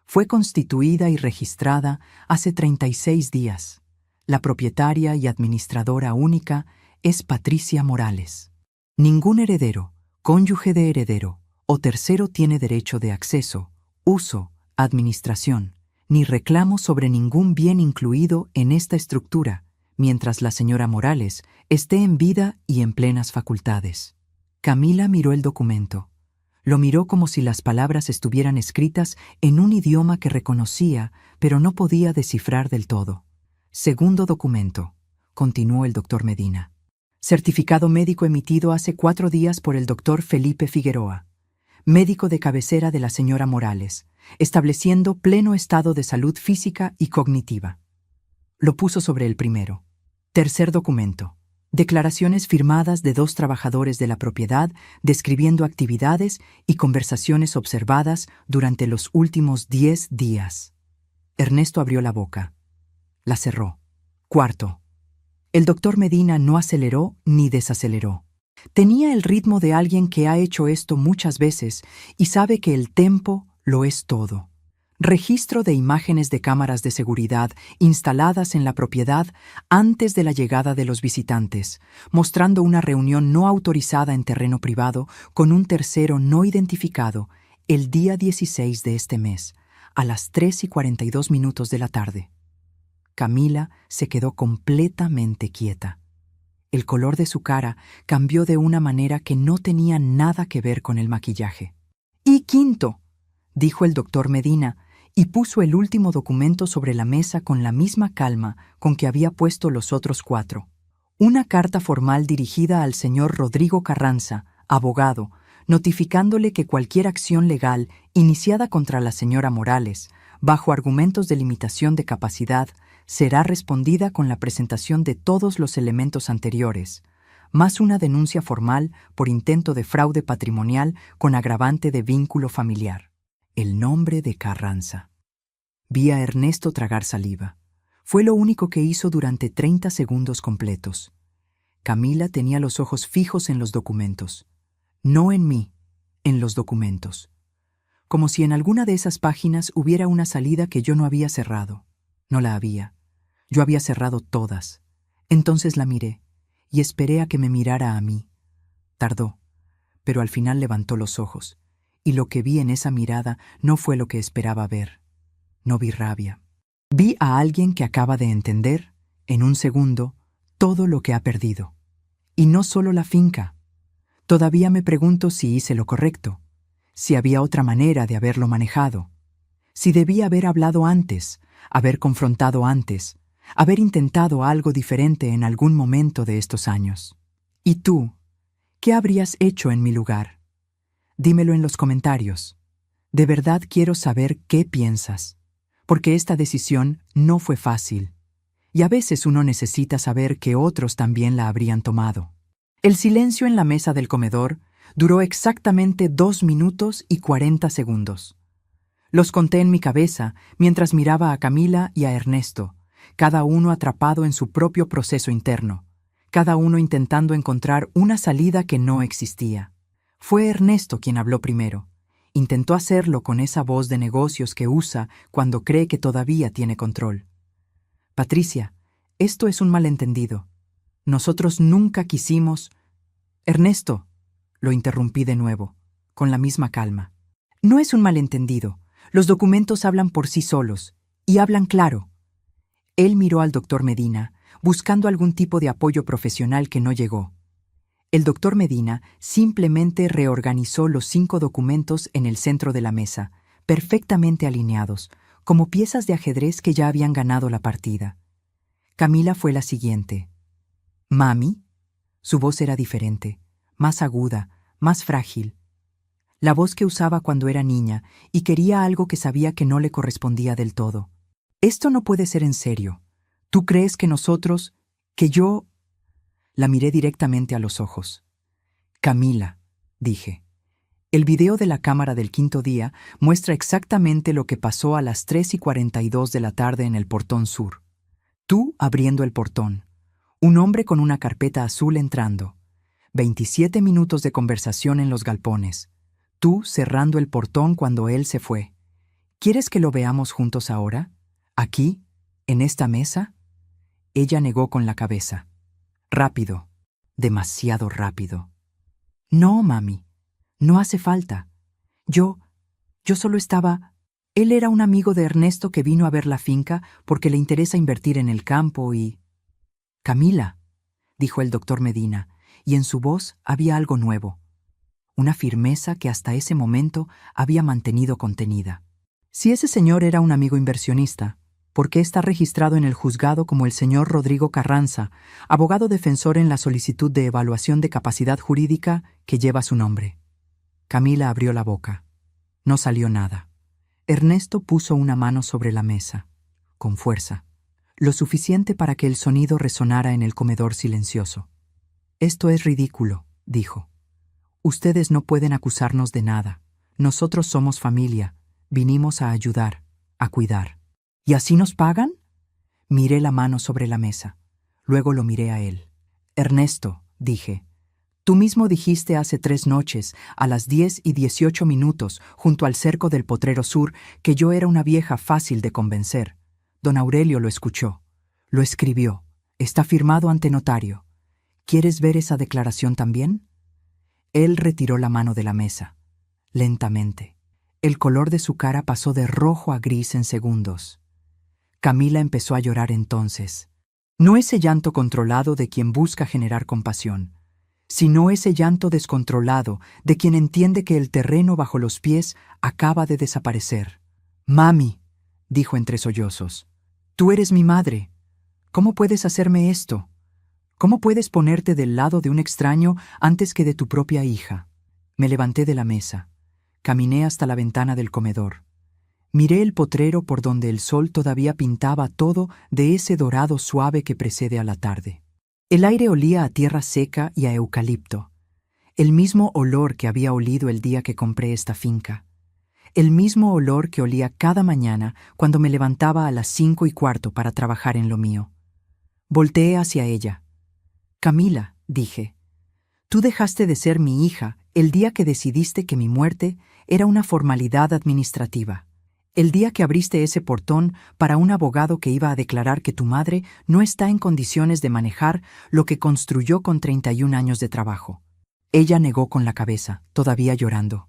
Fue constituida y registrada hace 36 días. La propietaria y administradora única es Patricia Morales. Ningún heredero, cónyuge de heredero o tercero tiene derecho de acceso, uso, administración, ni reclamo sobre ningún bien incluido en esta estructura, mientras la señora Morales esté en vida y en plenas facultades. Camila miró el documento. Lo miró como si las palabras estuvieran escritas en un idioma que reconocía, pero no podía descifrar del todo. Segundo documento, continuó el doctor Medina. Certificado médico emitido hace 4 días por el doctor Felipe Figueroa, médico de cabecera de la señora Morales, estableciendo pleno estado de salud física y cognitiva. Lo puso sobre el primero. Tercer documento. Declaraciones firmadas de 2 trabajadores de la propiedad describiendo actividades y conversaciones observadas durante los últimos 10 días. Ernesto abrió la boca. La cerró. Cuarto. El doctor Medina no aceleró ni desaceleró. Tenía el ritmo de alguien que ha hecho esto muchas veces y sabe que el tempo lo es todo. Registro de imágenes de cámaras de seguridad instaladas en la propiedad antes de la llegada de los visitantes, mostrando una reunión no autorizada en terreno privado con un tercero no identificado el día 16 de este mes, a las 3:42 de la tarde. Camila se quedó completamente quieta. El color de su cara cambió de una manera que no tenía nada que ver con el maquillaje. «Y quinto», dijo el doctor Medina, y puso el último documento sobre la mesa con la misma calma con que había puesto los otros 4. Una carta formal dirigida al señor Rodrigo Carranza, abogado, notificándole que cualquier acción legal iniciada contra la señora Morales, bajo argumentos de limitación de capacidad, será respondida con la presentación de todos los elementos anteriores, más una denuncia formal por intento de fraude patrimonial con agravante de vínculo familiar. El nombre de Carranza. Vi a Ernesto tragar saliva. Fue lo único que hizo durante 30 segundos completos. Camila tenía los ojos fijos en los documentos. No en mí, en los documentos. Como si en alguna de esas páginas hubiera una salida que yo no había cerrado. No la había. Yo había cerrado todas. Entonces la miré y esperé a que me mirara a mí. Tardó, pero al final levantó los ojos. Y lo que vi en esa mirada no fue lo que esperaba ver. No vi rabia. Vi a alguien que acaba de entender, en un segundo, todo lo que ha perdido. Y no solo la finca. Todavía me pregunto si hice lo correcto, si había otra manera de haberlo manejado, si debía haber hablado antes, haber confrontado antes, haber intentado algo diferente en algún momento de estos años. ¿Y tú? ¿Qué habrías hecho en mi lugar? Dímelo en los comentarios. De verdad quiero saber qué piensas, porque esta decisión no fue fácil, y a veces uno necesita saber que otros también la habrían tomado. El silencio en la mesa del comedor duró exactamente 2 minutos y 40 segundos. Los conté en mi cabeza mientras miraba a Camila y a Ernesto, cada uno atrapado en su propio proceso interno, cada uno intentando encontrar una salida que no existía. Fue Ernesto quien habló primero. Intentó hacerlo con esa voz de negocios que usa cuando cree que todavía tiene control. Patricia, esto es un malentendido. Nosotros nunca quisimos... Ernesto, lo interrumpí de nuevo, con la misma calma. No es un malentendido. Los documentos hablan por sí solos, y hablan claro. Él miró al doctor Medina, buscando algún tipo de apoyo profesional que no llegó. El doctor Medina simplemente reorganizó los 5 documentos en el centro de la mesa, perfectamente alineados, como piezas de ajedrez que ya habían ganado la partida. Camila fue la siguiente. Mami. Su voz era diferente, más aguda, más frágil. La voz que usaba cuando era niña y quería algo que sabía que no le correspondía del todo. Esto no puede ser en serio. ¿Tú crees que nosotros, que yo...? La miré directamente a los ojos. Camila, dije. El video de la cámara del quinto día muestra exactamente lo que pasó a las 3:42 de la tarde en el portón sur. Tú abriendo el portón. Un hombre con una carpeta azul entrando. 27 minutos de conversación en los galpones. Tú cerrando el portón cuando él se fue. ¿Quieres que lo veamos juntos ahora? ¿Aquí? ¿En esta mesa? Ella negó con la cabeza. Rápido. Demasiado rápido. No, mami. No hace falta. Yo solo estaba... Él era un amigo de Ernesto que vino a ver la finca porque le interesa invertir en el campo y... Camila, dijo el doctor Medina, y en su voz había algo nuevo. Una firmeza que hasta ese momento había mantenido contenida. Si ese señor era un amigo inversionista, ¿por qué está registrado en el juzgado como el señor Rodrigo Carranza, abogado defensor en la solicitud de evaluación de capacidad jurídica que lleva su nombre? Camila abrió la boca. No salió nada. Ernesto puso una mano sobre la mesa, con fuerza, lo suficiente para que el sonido resonara en el comedor silencioso. Esto es ridículo, dijo. Ustedes no pueden acusarnos de nada. Nosotros somos familia. Vinimos a ayudar, a cuidar. ¿Y así nos pagan? Miré la mano sobre la mesa. Luego lo miré a él. Ernesto, dije, tú mismo dijiste hace 3 noches, a las 10:18, junto al cerco del Potrero Sur, que yo era una vieja fácil de convencer. Don Aurelio lo escuchó. Lo escribió. Está firmado ante notario. ¿Quieres ver esa declaración también? Él retiró la mano de la mesa. Lentamente. El color de su cara pasó de rojo a gris en segundos. Camila empezó a llorar entonces. No ese llanto controlado de quien busca generar compasión, sino ese llanto descontrolado de quien entiende que el terreno bajo los pies acaba de desaparecer. «Mami», dijo entre sollozos, «tú eres mi madre. ¿Cómo puedes hacerme esto? ¿Cómo puedes ponerte del lado de un extraño antes que de tu propia hija?» Me levanté de la mesa. Caminé hasta la ventana del comedor. Miré el potrero por donde el sol todavía pintaba todo de ese dorado suave que precede a la tarde. El aire olía a tierra seca y a eucalipto. El mismo olor que había olido el día que compré esta finca. El mismo olor que olía cada mañana cuando me levantaba a las 5:15 para trabajar en lo mío. Volteé hacia ella. «Camila», dije, «tú dejaste de ser mi hija el día que decidiste que mi muerte era una formalidad administrativa. El día que abriste ese portón para un abogado que iba a declarar que tu madre no está en condiciones de manejar lo que construyó con 31 años de trabajo». Ella negó con la cabeza, todavía llorando.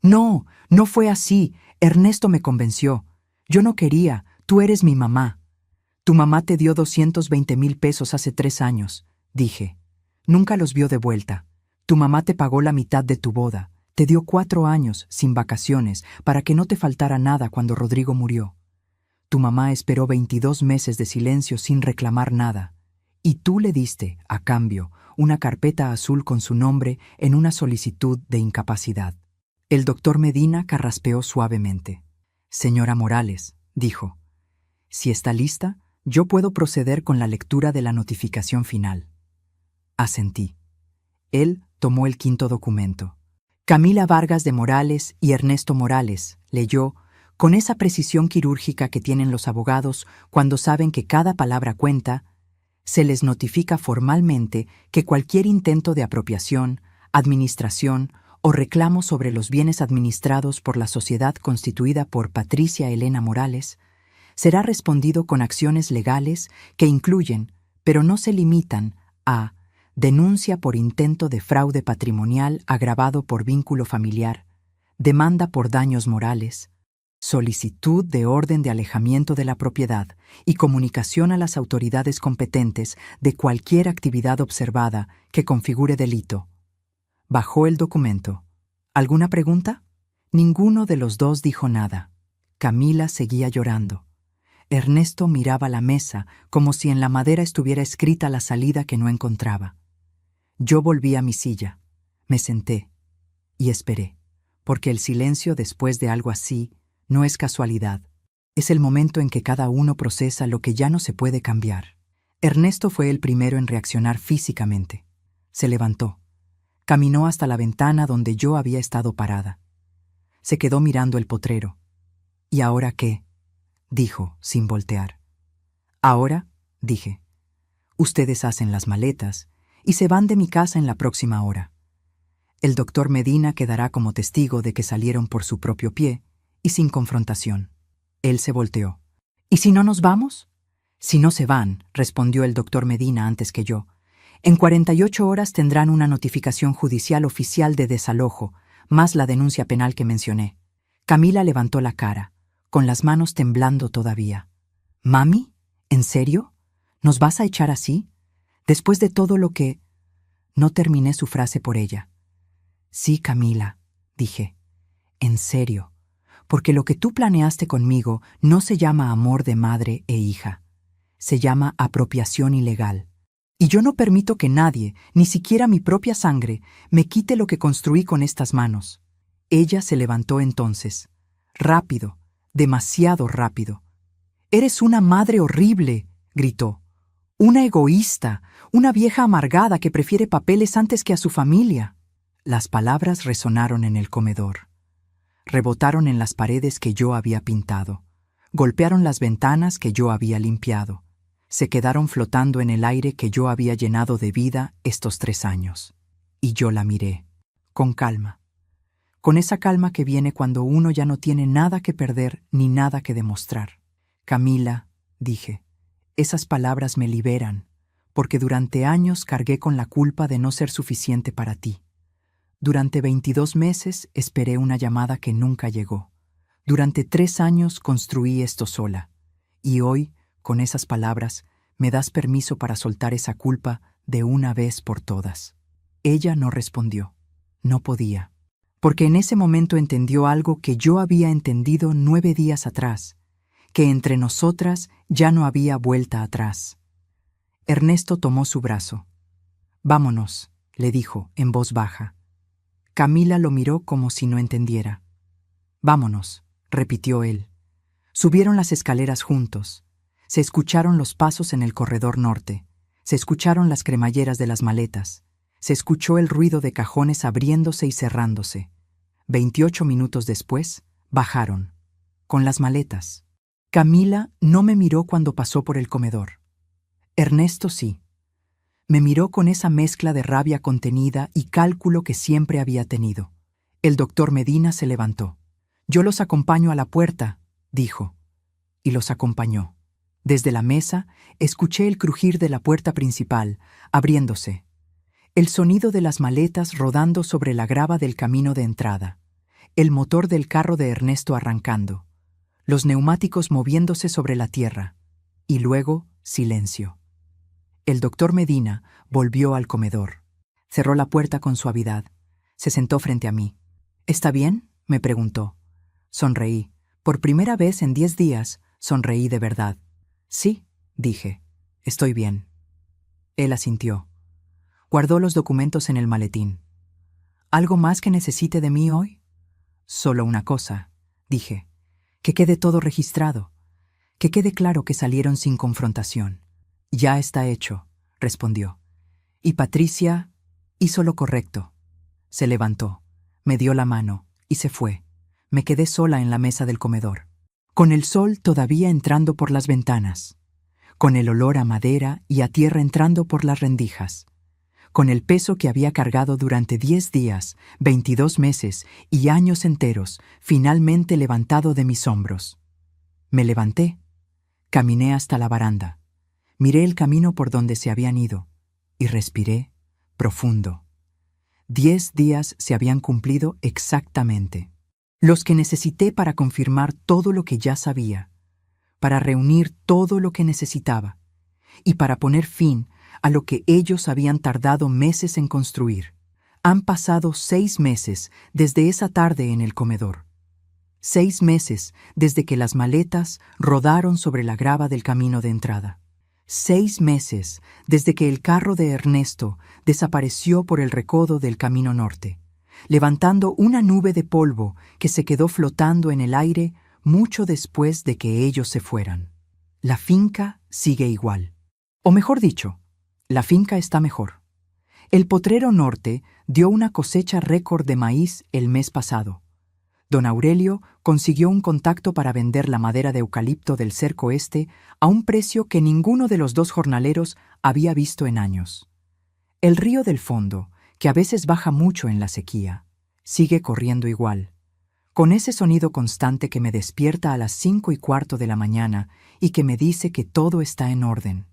«No, no fue así. Ernesto me convenció. Yo no quería. Tú eres mi mamá. Tu mamá te dio 220,000 pesos hace 3 años», dije. «Nunca los vio de vuelta. Tu mamá te pagó la mitad de tu boda. Te dio 4 años, sin vacaciones, para que no te faltara nada cuando Rodrigo murió. Tu mamá esperó 22 meses de silencio sin reclamar nada. Y tú le diste, a cambio, una carpeta azul con su nombre en una solicitud de incapacidad». El doctor Medina carraspeó suavemente. «Señora Morales», dijo, «si está lista, yo puedo proceder con la lectura de la notificación final». Asentí. Él tomó el 5º documento. Camila Vargas de Morales y Ernesto Morales, leyó, con esa precisión quirúrgica que tienen los abogados cuando saben que cada palabra cuenta, se les notifica formalmente que cualquier intento de apropiación, administración o reclamo sobre los bienes administrados por la sociedad constituida por Patricia Elena Morales será respondido con acciones legales que incluyen, pero no se limitan, a denuncia por intento de fraude patrimonial agravado por vínculo familiar, demanda por daños morales, solicitud de orden de alejamiento de la propiedad y comunicación a las autoridades competentes de cualquier actividad observada que configure delito. Bajó el documento. ¿Alguna pregunta? Ninguno de los dos dijo nada. Camila seguía llorando. Ernesto miraba la mesa como si en la madera estuviera escrita la salida que no encontraba. Yo volví a mi silla, me senté y esperé, porque el silencio después de algo así no es casualidad. Es el momento en que cada uno procesa lo que ya no se puede cambiar. Ernesto fue el primero en reaccionar físicamente. Se levantó. Caminó hasta la ventana donde yo había estado parada. Se quedó mirando el potrero. ¿Y ahora qué?, dijo, sin voltear. Ahora, dije, ustedes hacen las maletas y se van de mi casa en la próxima hora. El doctor Medina quedará como testigo de que salieron por su propio pie y sin confrontación. Él se volteó. ¿Y si no nos vamos? Si no se van, respondió el doctor Medina antes que yo. En 48 horas tendrán una notificación judicial oficial de desalojo, más la denuncia penal que mencioné. Camila levantó la cara, con las manos temblando todavía. ¿Mami? ¿En serio? ¿Nos vas a echar así? Después de todo lo que... No terminé su frase por ella. Sí, Camila, dije. En serio. Porque lo que tú planeaste conmigo no se llama amor de madre e hija. Se llama apropiación ilegal. Y yo no permito que nadie, ni siquiera mi propia sangre, me quite lo que construí con estas manos. Ella se levantó entonces. Rápido, demasiado rápido. «Eres una madre horrible», gritó. «Una egoísta, una vieja amargada que prefiere papeles antes que a su familia». Las palabras resonaron en el comedor. Rebotaron en las paredes que yo había pintado. Golpearon las ventanas que yo había limpiado. Se quedaron flotando en el aire que yo había llenado de vida estos 3 años. Y yo la miré, con calma. Con esa calma que viene cuando uno ya no tiene nada que perder ni nada que demostrar. Camila, dije, esas palabras me liberan, porque durante años cargué con la culpa de no ser suficiente para ti. Durante 22 meses esperé una llamada que nunca llegó. Durante 3 años construí esto sola. Y hoy, con esas palabras, me das permiso para soltar esa culpa de una vez por todas. Ella no respondió. No podía. Porque en ese momento entendió algo que yo había entendido 9 días atrás, que entre nosotras ya no había vuelta atrás. Ernesto tomó su brazo. «Vámonos», le dijo en voz baja. Camila lo miró como si no entendiera. «Vámonos», repitió él. Subieron las escaleras juntos. Se escucharon los pasos en el corredor norte. Se escucharon las cremalleras de las maletas. Se escuchó el ruido de cajones abriéndose y cerrándose. 28 minutos después, bajaron, con las maletas. Camila no me miró cuando pasó por el comedor. Ernesto sí. Me miró con esa mezcla de rabia contenida y cálculo que siempre había tenido. El doctor Medina se levantó. «Yo los acompaño a la puerta», dijo. Y los acompañó. Desde la mesa, escuché el crujir de la puerta principal, abriéndose. El sonido de las maletas rodando sobre la grava del camino de entrada. El motor del carro de Ernesto arrancando. Los neumáticos moviéndose sobre la tierra. Y luego, silencio. El doctor Medina volvió al comedor. Cerró la puerta con suavidad. Se sentó frente a mí. «¿Está bien?», me preguntó. Sonreí. Por primera vez en 10 días, sonreí de verdad. «Sí», dije. «Estoy bien». Él asintió. Guardó los documentos en el maletín. «¿Algo más que necesite de mí hoy?» «Solo una cosa», dije. «Que quede todo registrado. Que quede claro que salieron sin confrontación». «Ya está hecho», respondió. «Y Patricia hizo lo correcto». Se levantó, me dio la mano y se fue. Me quedé sola en la mesa del comedor, con el sol todavía entrando por las ventanas, con el olor a madera y a tierra entrando por las rendijas, con el peso que había cargado durante 10 días, 22 meses y años enteros, finalmente levantado de mis hombros. Me levanté, caminé hasta la baranda. Miré el camino por donde se habían ido y respiré profundo. 10 días se habían cumplido exactamente. Los que necesité para confirmar todo lo que ya sabía, para reunir todo lo que necesitaba y para poner fin a lo que ellos habían tardado meses en construir. Han pasado 6 meses desde esa tarde en el comedor. 6 meses desde que las maletas rodaron sobre la grava del camino de entrada. 6 meses desde que el carro de Ernesto desapareció por el recodo del camino norte, levantando una nube de polvo que se quedó flotando en el aire mucho después de que ellos se fueran. La finca sigue igual. O mejor dicho, la finca está mejor. El potrero norte dio una cosecha récord de maíz el mes pasado. Don Aurelio consiguió un contacto para vender la madera de eucalipto del cerco este a un precio que ninguno de los dos jornaleros había visto en años. El río del fondo, que a veces baja mucho en la sequía, sigue corriendo igual, con ese sonido constante que me despierta a las 5:15 de la mañana y que me dice que todo está en orden.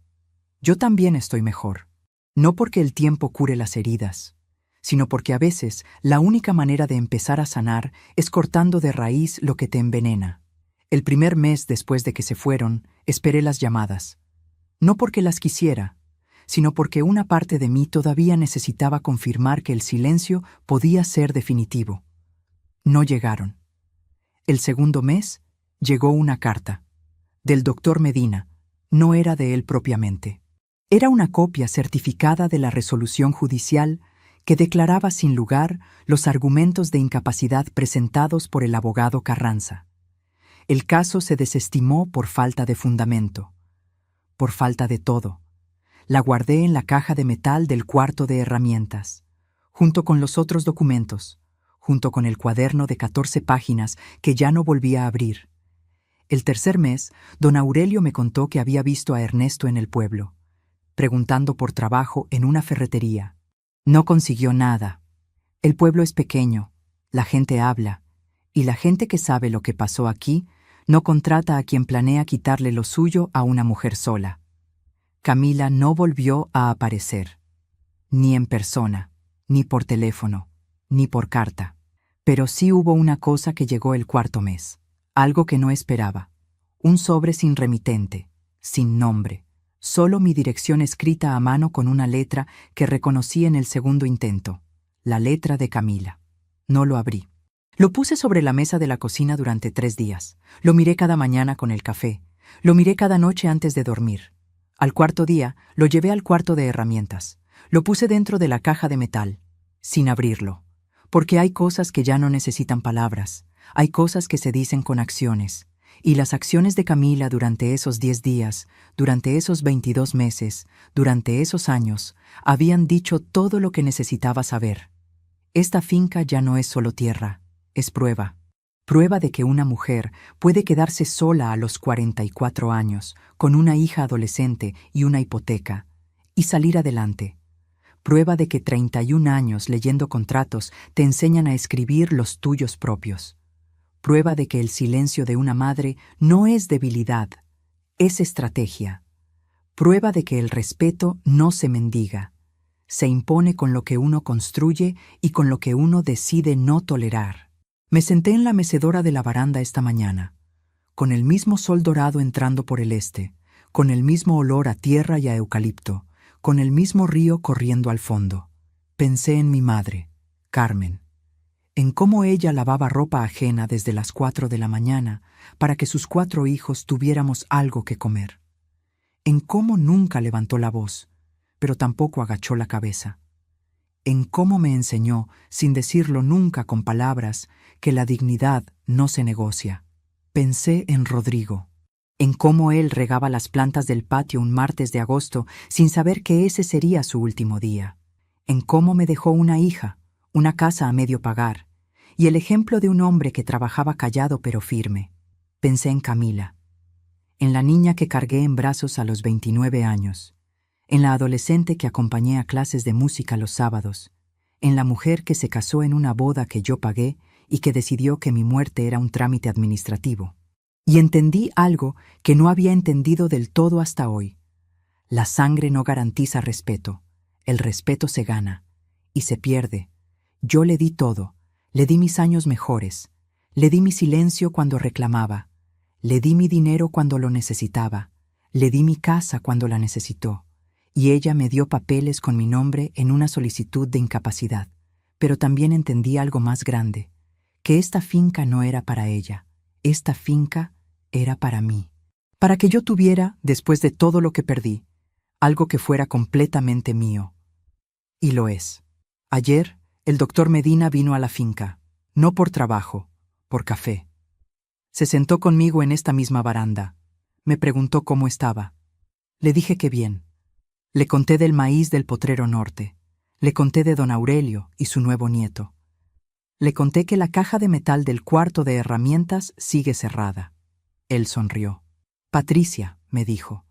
Yo también estoy mejor, no porque el tiempo cure las heridas, sino porque a veces la única manera de empezar a sanar es cortando de raíz lo que te envenena. El primer mes después de que se fueron, esperé las llamadas. No porque las quisiera, sino porque una parte de mí todavía necesitaba confirmar que el silencio podía ser definitivo. No llegaron. El segundo mes llegó una carta. Del doctor Medina. No era de él propiamente. Era una copia certificada de la resolución judicial que declaraba sin lugar los argumentos de incapacidad presentados por el abogado Carranza. El caso se desestimó por falta de fundamento, por falta de todo. La guardé en la caja de metal del cuarto de herramientas, junto con los otros documentos, junto con el cuaderno de 14 páginas que ya no volvía a abrir. El tercer mes, don Aurelio me contó que había visto a Ernesto en el pueblo, preguntando por trabajo en una ferretería. No consiguió nada. El pueblo es pequeño, la gente habla, y la gente que sabe lo que pasó aquí no contrata a quien planea quitarle lo suyo a una mujer sola. Camila no volvió a aparecer, ni en persona, ni por teléfono, ni por carta. Pero sí hubo una cosa que llegó el cuarto mes, algo que no esperaba, un sobre sin remitente, sin nombre. Solo mi dirección escrita a mano con una letra que reconocí en el segundo intento, la letra de Camila. No lo abrí. Lo puse sobre la mesa de la cocina durante 3 días. Lo miré cada mañana con el café. Lo miré cada noche antes de dormir. Al cuarto día, lo llevé al cuarto de herramientas. Lo puse dentro de la caja de metal, sin abrirlo. Porque hay cosas que ya no necesitan palabras. Hay cosas que se dicen con acciones. Y las acciones de Camila durante esos 10 días, durante esos 22 meses, durante esos años, habían dicho todo lo que necesitaba saber. Esta finca ya no es solo tierra, es prueba. Prueba de que una mujer puede quedarse sola a los 44 años, con una hija adolescente y una hipoteca, y salir adelante. Prueba de que 31 años leyendo contratos te enseñan a escribir los tuyos propios. Prueba de que el silencio de una madre no es debilidad, es estrategia. Prueba de que el respeto no se mendiga, se impone con lo que uno construye y con lo que uno decide no tolerar. Me senté en la mecedora de la baranda esta mañana, con el mismo sol dorado entrando por el este, con el mismo olor a tierra y a eucalipto, con el mismo río corriendo al fondo. Pensé en mi madre, Carmen, en cómo ella lavaba ropa ajena desde las 4 de la mañana para que sus 4 hijos tuviéramos algo que comer. En cómo nunca levantó la voz, pero tampoco agachó la cabeza. En cómo me enseñó, sin decirlo nunca con palabras, que la dignidad no se negocia. Pensé en Rodrigo, en cómo él regaba las plantas del patio un martes de agosto sin saber que ese sería su último día. En cómo me dejó una hija, una casa a medio pagar, y el ejemplo de un hombre que trabajaba callado pero firme. Pensé en Camila, en la niña que cargué en brazos a los 29 años, en la adolescente que acompañé a clases de música los sábados, en la mujer que se casó en una boda que yo pagué y que decidió que mi muerte era un trámite administrativo. Y entendí algo que no había entendido del todo hasta hoy. La sangre no garantiza respeto, el respeto se gana y se pierde. Yo le di todo, le di mis años mejores, le di mi silencio cuando reclamaba, le di mi dinero cuando lo necesitaba, le di mi casa cuando la necesitó, y ella me dio papeles con mi nombre en una solicitud de incapacidad. Pero también entendí algo más grande, que esta finca no era para ella, esta finca era para mí, para que yo tuviera, después de todo lo que perdí, algo que fuera completamente mío. Y lo es. Ayer, el doctor Medina vino a la finca, no por trabajo, por café. Se sentó conmigo en esta misma baranda. Me preguntó cómo estaba. Le dije que bien. Le conté del maíz del Potrero Norte. Le conté de don Aurelio y su nuevo nieto. Le conté que la caja de metal del cuarto de herramientas sigue cerrada. Él sonrió. Patricia, me dijo,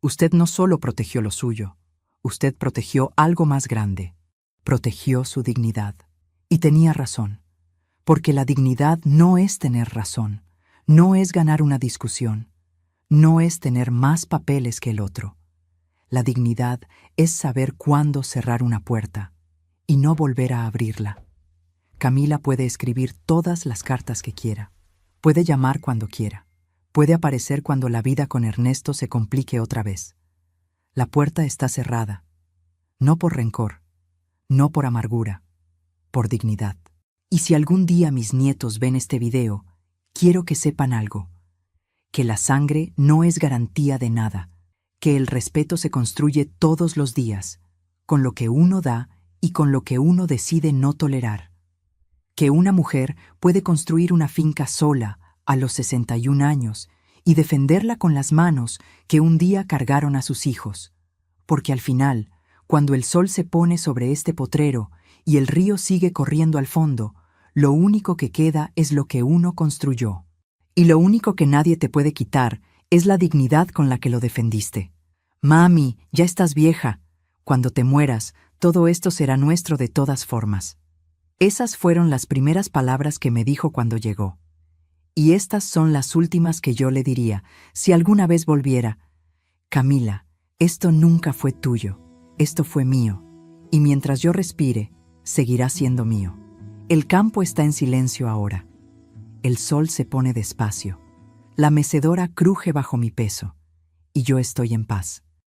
usted no solo protegió lo suyo, usted protegió algo más grande. Protegió su dignidad. Y tenía razón, porque la dignidad no es tener razón, no es ganar una discusión, no es tener más papeles que el otro. La dignidad es saber cuándo cerrar una puerta y no volver a abrirla. Camila puede escribir todas las cartas que quiera, puede llamar cuando quiera, puede aparecer cuando la vida con Ernesto se complique otra vez. La puerta está cerrada, no por rencor, no por amargura, por dignidad. Y si algún día mis nietos ven este video, quiero que sepan algo, que la sangre no es garantía de nada, que el respeto se construye todos los días, con lo que uno da y con lo que uno decide no tolerar. Que una mujer puede construir una finca sola a los 61 años y defenderla con las manos que un día cargaron a sus hijos, porque al final, cuando el sol se pone sobre este potrero y el río sigue corriendo al fondo, lo único que queda es lo que uno construyó. Y lo único que nadie te puede quitar es la dignidad con la que lo defendiste. Mami, ya estás vieja. Cuando te mueras, todo esto será nuestro de todas formas. Esas fueron las primeras palabras que me dijo cuando llegó. Y estas son las últimas que yo le diría, si alguna vez volviera. Camila, esto nunca fue tuyo, esto fue mío, y mientras yo respire, seguirá siendo mío. El campo está en silencio ahora. El sol se pone despacio. La mecedora cruje bajo mi peso, y yo estoy en paz.